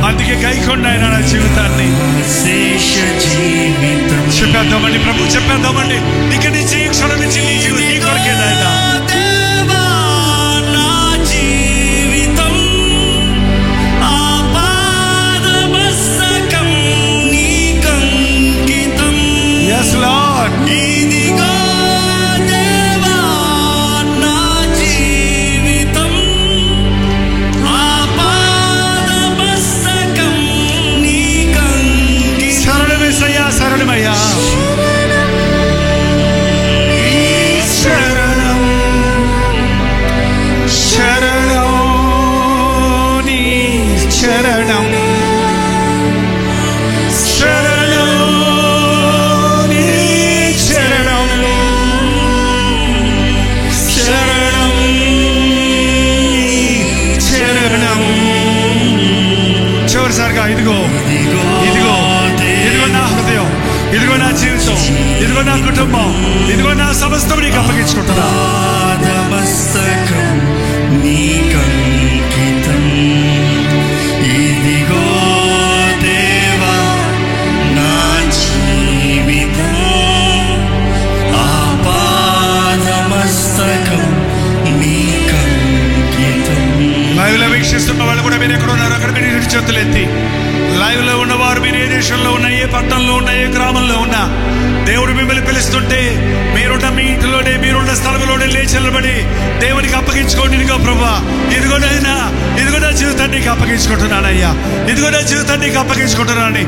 అందుకే గైకొండ ఆయన నా జీవితాన్ని చెప్పేద్దామండి. ప్రభు చెప్పేద్దామండి. ఇక నుంచి ఈ క్షణం నుంచి నీ జీవితం నీ కొరకే నాయన. Yes, Lord. ఇదిగో దేవా నా జీవితం, ఆపాదమస్తకం నీకంకితం. శరణమేసయ్యా, శరణమయ్యా. శరణం శరణం నీ శరణం, శరణం నీ శరణం, శరణం శరణం. చివరిసారిగా ఇదిగో ఇదిగో ఇదిగో నా హృదయం, ఇదిగో నా జీవితం, ఇదిగో నా కుటుంబం, ఇదిగో నా సమస్తం నీకు అప్పగించుకుంటున్నా. పాదమస్తకం నీకంకితం. ఇదిగో దేవా నా జీవితం, ఆపాదమస్తకం దేశంలో ఉన్న, ఏ పట్టణంలో ఉన్న, ఏ గ్రామంలో ఉన్నా దేవుడు మిమ్మల్ని పిలుస్తుంటే మీరున్న మీ ఇంటిలోనే, మీరున్న స్థలంలోనే లేచి నిలబడి దేవునికి అప్పగించుకోండి. ఇదిగో ప్రభా, ఇదిగో నాయనా, ఇదిగో నా జీవితాన్ని నీకు అప్పగించుకుంటున్నానయ్యా, ఇదిగో నా జీవితాన్ని నీకు అప్పగించుకుంటున్నానని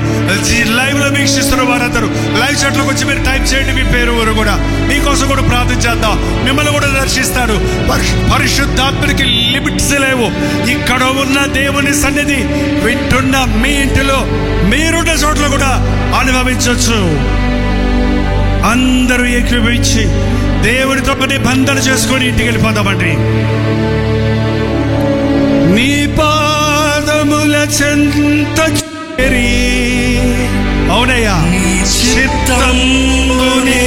లైవ్ లో వీక్షిస్తున్న వారందరూ లైవ్ చాట్ లోకి వచ్చి మీరు టైప్ చేయండి మీ పేరు ఊరు కూడా. మీకోసం కూడా ప్రార్థించేద్దాం. మిమ్మల్ని కూడా దర్శిస్తాడు. పరిశుద్ధాత్మనికి లిమిట్స్ లేవు. ఇక్కడ ఉన్న దేవుని సన్నిధి వింటున్న మీ ఇంటిలో, మీరున్న చోట్ల కూడా అనుభవించవచ్చు. అందరూ ఏకీభవించి దేవుడితో నిబంధన చేసుకొని ఇంటికి వెళ్ళిపోతామండి. నీ పాదముల చెంత చేరి, అవునయ్యా, చిత్తమునే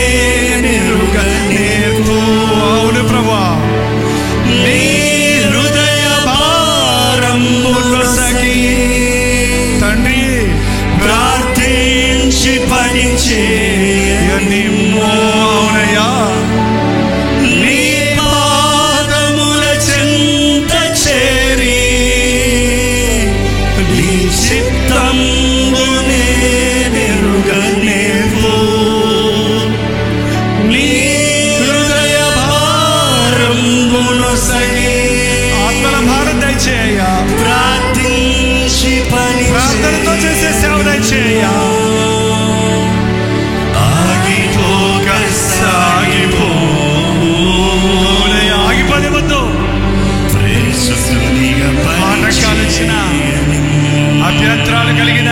నిరుగనేర్పు. అవును ప్రభా, నీ హృదయ భారముల సఖి తండ్రి ప్రార్థించి పని చేయనిమ్ము. అవునయ్యా, నీ పాదముల చెంత చేరి నీ చిత్తమునే నిరుగనేవు. నీ హృదయ భారముల సగి ఆత్మల భారం దయచేయ్యా. ప్రార్థించి పని ప్రార్థనతో చేసే సేవ దయచేయ్యా. అభ్యంతరాలు కలిగిన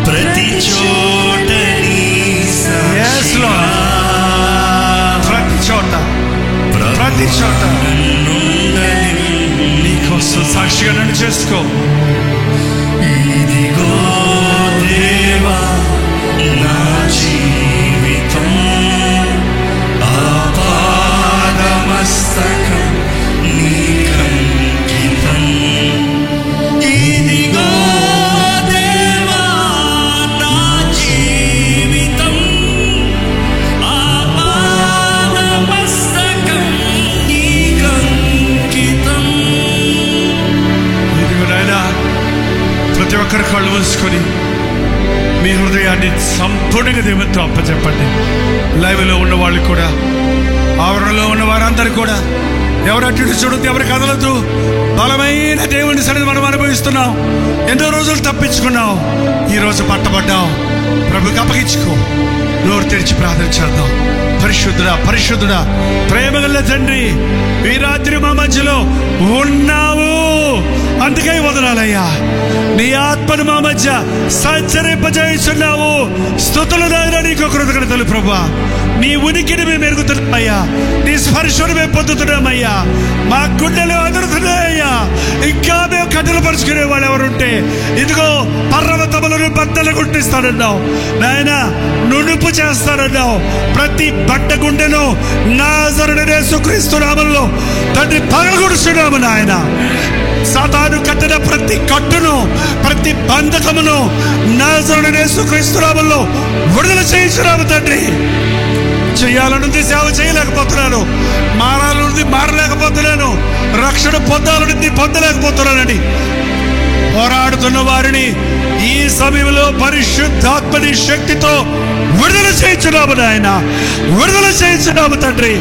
ప్రతి చోట, ప్రతి చోట నీకోసం సాక్షిగా నన్ను చేసుకో. ఇదిగో దేవా నా జీవితం, ఆపాదమస్తకం నీకంకితం. ఇదిగో దేవా నా జీవితం, ఆపాదమస్తకం నీకంకితం. ఇదిగో నాయనా, ప్రతి ఒక్కరి కళ్ళు మూసుకొని మీ హృదయాన్ని సంపూర్ణంగా దేవునితో అప్పచెప్పండి. లైవ్లో ఉన్న వాళ్ళు కూడా, ఆవరణలో ఉన్న వారందరూ కూడా, ఎవరు అటు చూడద్దు, ఎవరు కదలద్దు. బలమైన దేవుని సన్నిధి మనం అనుభవిస్తున్నాం. ఎన్నో రోజులు తప్పించుకున్నాం, ఈరోజు పట్టబడ్డాం. ప్రభుకి అప్పగించుకో. నోరు తెరిచి ప్రార్థన చేద్దాం. పరిశుద్ధుడా, పరిశుద్ధుడా, ప్రేమగల తండ్రి, ఈ రాత్రి మా మధ్యలో ఉన్నావు, అందుకై వదనాలయ్యా. నీ ఆత్మను మా మధ్య సంచరింపజేస్తున్నావు. స్తుతులు నాయనా, నీకు కృతజ్ఞతలు ప్రభువా. నీ ఉనికిని మేము ఎరుగుతున్నామయ్యా, నీ స్పర్శను మేము పొందుతున్నామయ్యా. మా గుండెలు అదురుతున్నాయ్యా. ఇంకా మేము కట్టెలు పరుచుకునే వాళ్ళు ఎవరుంటే ఇదిగో పర్వతములను బద్దలు గుర్తిస్తానన్నావు నాయనా, నునుపు చేస్తానన్నావు. ప్రతి బట్ట గుండెను నాజరుడైన యేసుక్రీస్తు నామములో తండ్రి పగలగొడుస్తున్నాము నాయన. సాతాను కట్టిన ప్రతి కట్టును, ప్రతి బంధకమును నాజరుడైన యేసుక్రీస్తు నామములో విడుదల చేయించున్నాము తండ్రి. చేయాలనుంది సేవ చేయలేకపోతున్నాను, మారాలనుంది మారలేకపోతున్నాను, రక్షణ పొందాలనుంది పొందలేకపోతున్నానని పోరాడుతున్న వారిని ఈ సమయంలో పరిశుద్ధాత్మని శక్తితో విడుదల చేయించున్నాము నాయన, విడుదల చేయించున్నాము తండ్రి.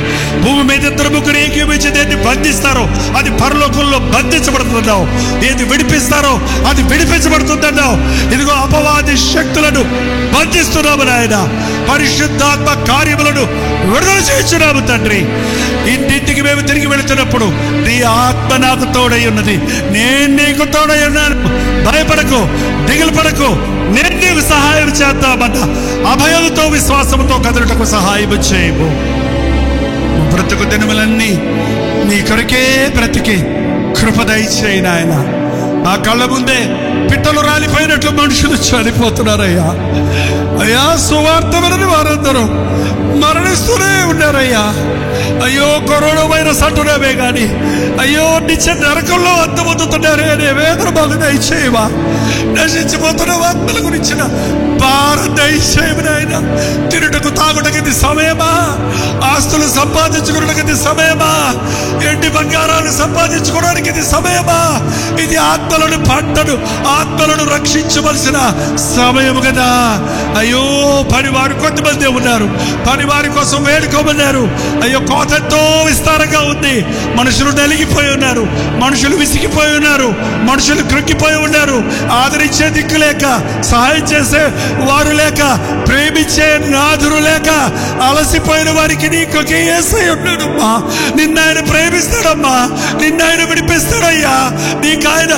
భూమి మీద ఇద్దరు ముగ్గురు ఏకీభవించి ఏది బంధిస్తారో అది పరలోకంలో బంధించబడుతుందన్నావు, ఏది విడిపిస్తారో అది విడిపించబడుతుందన్నావు. ఇదిగో అపవాది శక్తులను బంధిస్తున్నాము నాయన, పరిశుద్ధాత్మ కార్యములను విడుదల చేయించున్నాము తండ్రి. ఇంటింటికి మేము తిరిగి వెళుతున్నప్పుడు నీ ఆత్మ నాకు తోడై ఉన్నది, నేను నీకు తోడై ఉన్నాను. భయపడకు, దిగులు పడకు, నేను నీకు సహాయం చేద్దామన్న అభయంతో విశ్వాసంతో కదలటకు సహాయం చేయము. బ్రతుకు దినములన్నీ నీ కొరకే బ్రతికి కృప దయచేయి నాయన. ఆ కళ్ళ ముందే పిట్టలు రాలిపోయినట్లు మనుషులు చనిపోతున్నారయ్యా. అయ్యా, సువార్త వినని వారందరూ మరణిస్తూనే ఉన్నారయ్యా. అయ్యో, కరోనా వైరస్ అంటున్నావే గాని అయ్యో నిత్య నరకంలో అంతమవుతున్నారే అనే వేదన మాకు దయచేయవా. నశించిపోతున్న ఆత్మల గురించిన భారం దయచేయము నాయన. తిరుటకు తాగుటకి ఇది సమయమా? ఆస్తులు సంపాదించుకోవడానికి ఇది సమయమా? ఎండి బంగారాలు సంపాదించుకోవడానికి ఇది సమయమా? ఇది ఆత్మలను పంటను, ఆత్మలను రక్షించవలసిన సమయం కదా. అయ్యో, పనివారు కొంతమంది ఉన్నారు, పనివారి కోసం వేడుకోమన్నారు. అయ్యో, కోతతో విస్తారంగా ఉంది. మనుషులు నలిగిపోయి ఉన్నారు, మనుషులు విసిగిపోయి ఉన్నారు, మనుషులు కృంగిపోయి ఉన్నారు. ఆదరించే దిక్కు లేక, సహాయం చేసే వారు లేక, ప్రేమించే నాదురు లేక అలసిపోయిన వారికి నీకొకే యేసయ్య ఉన్నాడమ్మా. నిన్నాయన ప్రేమిస్తాడమ్మా, నిన్నాయన విడిపిస్తాడయ్యా. నీకు ఆయన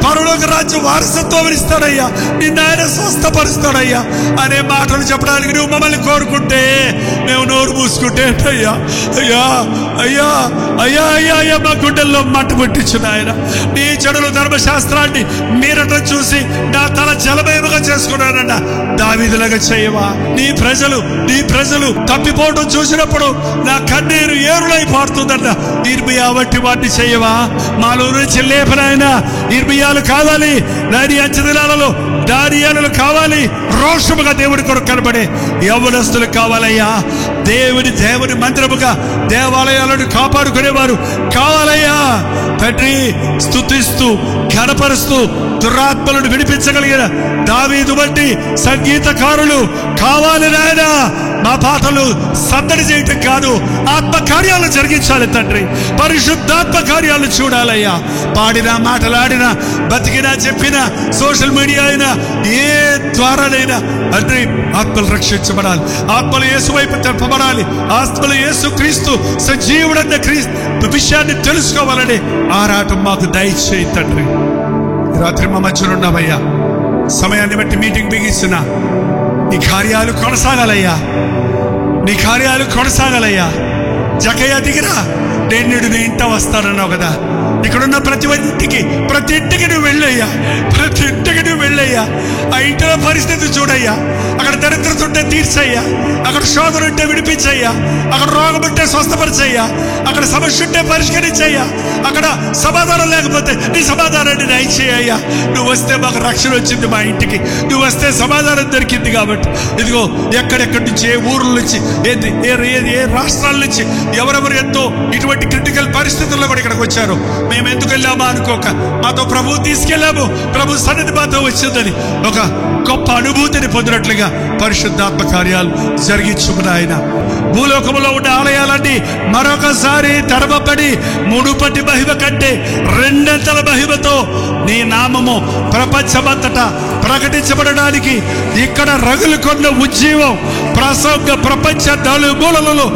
పరలోక రాజ్యం వారసత్వం ఇస్తాడయ్యా, నిన్నాయన స్వస్థపరుస్తాడయ్యా అనే మాటలు చెప్పడానికి నువ్వు మమ్మల్ని కోరుకుంటే, మేము నోరు మూసుకుంటే అయ్యా అయ్యా అయ్యా అయ్యా అయ్యా అయ్యా మా గుండెల్లో మట్టు పుట్టించిన ఆయన. నీ చెడుల ధర్మశాస్త్రాన్ని మీరటం చూసి నా తల జలమయముగా చేసుకున్నానన్న దావీదులాగా చేయవా? నీ ప్రజలు తప్పిపోవడం చూసినప్పుడు నా కన్నీరు ఏరులై పారుతుందన్న ఇర్మియా వంటి వాటిని చేయవా? మాలో నుంచి లేపనాయన ఇర్మియాలు కావాలి, దాని అంచదినాలలో దానియాలు కావాలి, రోషముగా దేవుడి కొరకు కనబడే యవ్వనస్తులు కావాలయ్యా. దేవుని మందిరముగా దేవాలయాలను కాపాడుకునేవారు కావాలయ్యా. తండ్రి, స్తుతిస్తూ ఘనపరుస్తూ దురాత్మలను విడిపించగలిగిన దావీదు వంటి సంగీతకారులు కావాలి నాయన. మా పాటలు సందడి చేయటం కాదు, ఆత్మ కార్యాలు జరిగించాలి తండ్రి. పరిశుద్ధాత్మ కార్యాలు చూడాలయ్యా. పాడినా, మాటలాడినా, బతికినా, చెప్పినా, సోషల్ మీడియా అయినా ఏ ద్వారానైనా తండ్రి ఆత్మలు రక్షించబడాలి, ఆత్మలు యేసు వైపు తెప్పబడాలి, ఆత్మలు యేసు క్రీస్తు సజీవుడన్న క్రీస్తు విషయాన్ని తెలుసుకోవాలని ఆరాటం మాకు దయచేయి తండ్రి. రాత్రి మా మధ్యలో ఉన్నామయ్యా. సమయాన్ని బట్టి మీటింగ్ బిగిస్తున్నా. నీ కార్యాలు కొనసాగాలయ్యా, నీ కార్యాలు కొనసాగాలయ్యా. జకయ్య దిగిరా, నేను నీ ఇంట వస్తానన్నావు కదా. ఇక్కడున్న ప్రతి ఇంటికి నువ్వు వెళ్ళయ్యా, ప్రతి ఇంటికి నువ్వు వెళ్ళయ్యా. ఆ ఇంటిలో పరిస్థితి చూడయ్యా. అక్కడ దరిద్రత ఉంటే తీర్చయ్యా, అక్కడ శోధన ఉంటే విడిపించయ్యా, అక్కడ రోగం ఉంటే స్వస్థపరిచయ్యా, అక్కడ సమస్య ఉంటే పరిష్కరించయ్యా, అక్కడ సమాధానం లేకపోతే నీ సమాధానాన్ని దయచేయ్యా. నువ్వు వస్తే మాకు రక్షణ వచ్చింది, మా ఇంటికి నువ్వు వస్తే సమాధానం దొరికింది. కాబట్టి ఇదిగో ఎక్కడెక్కడి నుంచి, ఏ ఊర్ల నుంచి, ఏ రాష్ట్రాల నుంచి ఎవరెవరు ఎంతో ఇటువంటి క్రిటికల్ పరిస్థితుల్లో కూడా ఇక్కడికి వచ్చారు. మేము ఎందుకు వెళ్ళామా అనుకోక మాతో ప్రభు తీసుకెళ్ళాము, ప్రభు సన్నిధి మాతో వచ్చిందని ఒక గొప్ప అనుభూతిని పొందినట్లుగా పరిశుద్ధాత్మ కార్యాలు జరిగించుకున్న ఆయన. భూలోకములో ఉన్న ఆలయాలన్నీ మరొకసారి తడమపడి మునుపటి మహిమ కంటే రెండంతల మహిమతో నీ నామము ప్రపంచమంతటా ప్రకటించబడడానికి ఇక్కడ రగులు కొన్న ఉజ్జీవం ప్రపంచ నలుమూలలలో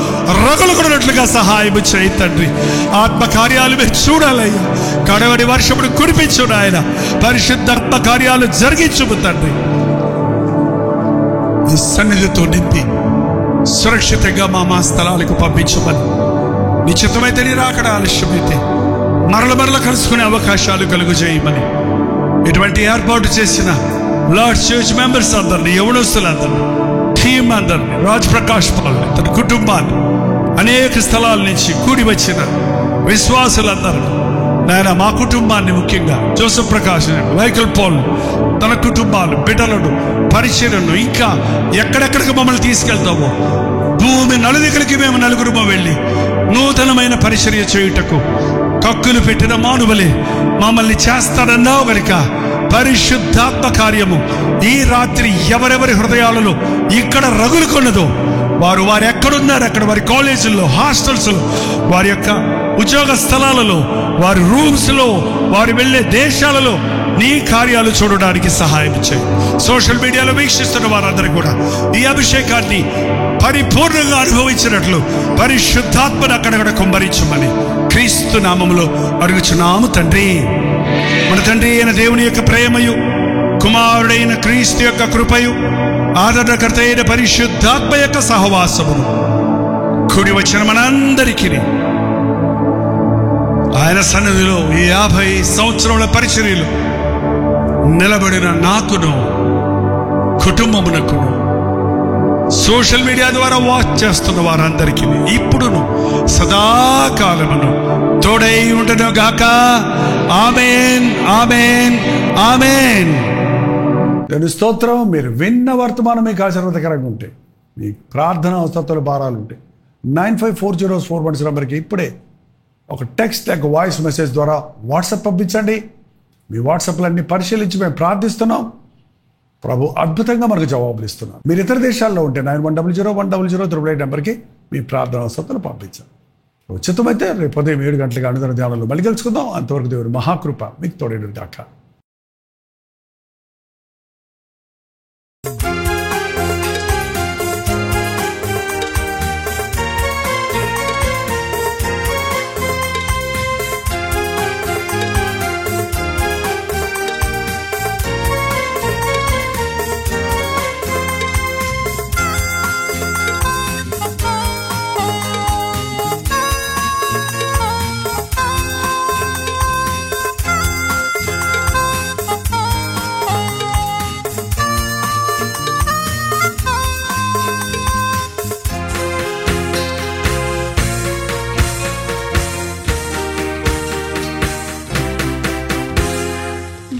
రగులు కొన్నట్లుగా సహాయం చేయి తండ్రి. ఆత్మ కార్యాలు మీరు చూడాలయ్యా. కడవడి వర్షమును కురిపించు నాయన. పరిశుద్ధాత్మ కార్యాలు జరిగించుము తండ్రి. నీ సన్నిధితో నింపి సురక్షితంగా మా స్థలాలకు పంపించమని, నిశ్చితమైతే నీ రాకడ ఆలస్యమైతే మరల కలుసుకునే అవకాశాలు కలుగు చేయమని ఇటువంటి ఏర్పాటు చేసిన లార్డ్స్ చర్చ్ మెంబర్స్ అందరినీ, యవనస్తులందరినీ, టీం అందరినీ, రాజ్ ప్రకాష్ పాల్ని, తన కుటుంబాన్ని, అనేక స్థలాల నుంచి కూడి వచ్చిన విశ్వాసులందరినీ నాయన, మా కుటుంబాన్ని ముఖ్యంగా జోసెఫ్ ప్రకాష్, మైకల్ పాల్, తన కుటుంబాలు, బిడ్డలను, పరిచర్యను, ఇంకా ఎక్కడెక్కడికి మమ్మల్ని తీసుకెళ్తామో భూమి నలుదికలకి మేము నలుగురుమో వెళ్ళి నూతనమైన పరిచర్య చేయుటకు కక్కులు పెట్టిన మానవులే మమ్మల్ని చేస్తాడన్నావు గనుక పరిశుద్ధాత్మ కార్యము ఈ రాత్రి ఎవరెవరి హృదయాలలో ఇక్కడ రగులు కొన్నదో వారు ఎక్కడున్నారు, అక్కడ వారి కాలేజీల్లో, హాస్టల్స్లో, వారి యొక్క ఉద్యోగ స్థలాలలో, వారి రూమ్స్లో, వారు వెళ్ళే దేశాలలో నీ కార్యాలు చూడడానికి సహాయం చేయి. సోషల్ మీడియాలో వీక్షిస్తున్న వారందరూ కూడా ఈ అభిషేకాన్ని పరిపూర్ణంగా అనుభవించినట్లు పరిశుద్ధాత్మను అక్కడక్కడ కుమ్మరించమని క్రీస్తు నామములో అడుగుచున్నాము తండ్రి. మన తండ్రి అయిన దేవుని యొక్క ప్రేమయు, కుమారుడైన క్రీస్తు యొక్క కృపయు, ఆదరణకర్త అయిన పరిశుద్ధాత్మ యొక్క సహవాసమును కూడి వచ్చిన మనందరికీ ఆయన సన్నిధిలో ఈ 50 సంవత్సరముల పరిచర్యలు నిలబడిన నాకును, కుటుంబమునకును, సోషల్ మీడియా ద్వారా వాచ్ చేస్తున్న వారందరికీ ఇప్పుడును సదాకాలమును తోడై ఉండను గాక. ఆమేన్, ఆమేన్, ఆమేన్. నేను స్తోత్రం. మీరు విన్న వర్తమానం మీకు ఆశీర్వాదకరంగా ఉంటే, మీ ప్రార్థన అవసరాలు భారాలు ఉంటే 954041 నెంబర్కి ఇప్పుడే ఒక టెక్స్ట్ లేక వాయిస్ మెసేజ్ ద్వారా వాట్సాప్ పంపించండి. మీ వాట్సాప్లన్నీ పరిశీలించి మేము ప్రార్థిస్తున్నాం. ప్రభు అద్భుతంగా మనకు జవాబులు ఇస్తున్నాం. మీరు ఇతర దేశాల్లో ఉంటే 91001008 నెంబర్కి మీ ప్రార్థన అవసరాలను పంపించాం. ఉచితమైతే రేపు ఉదయం 7 గంటలకు అనుదిన ధ్యానంలో మళ్ళీ కలుసుకుందాం. అంతవరకు దేవుని మహాకృప మీకు తోడేడు గాక.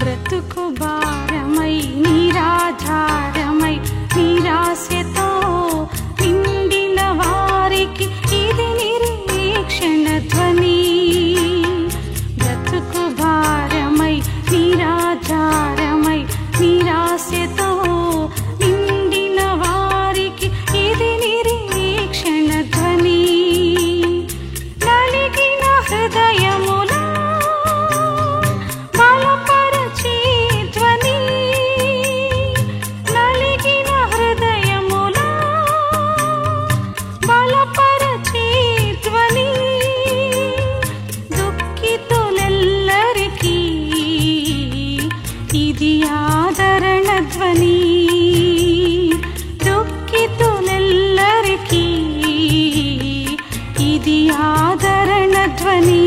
బ్రతుకు భారమై నిరాధారమై నిరాశతో నిండిన వారికి ఇది నిరీక్షణ ధ్వని. బ్రతుకు భారమై నిరాధారమై నిరాశతో నిండిన వారికి ఇది నిరీక్షణ ధ్వని. నలిగిన హృదయముల ఇది ఆదరణ ధ్వని. దుఃఖితులెల్లరికీ ఇది ఆదరణ ధ్వని.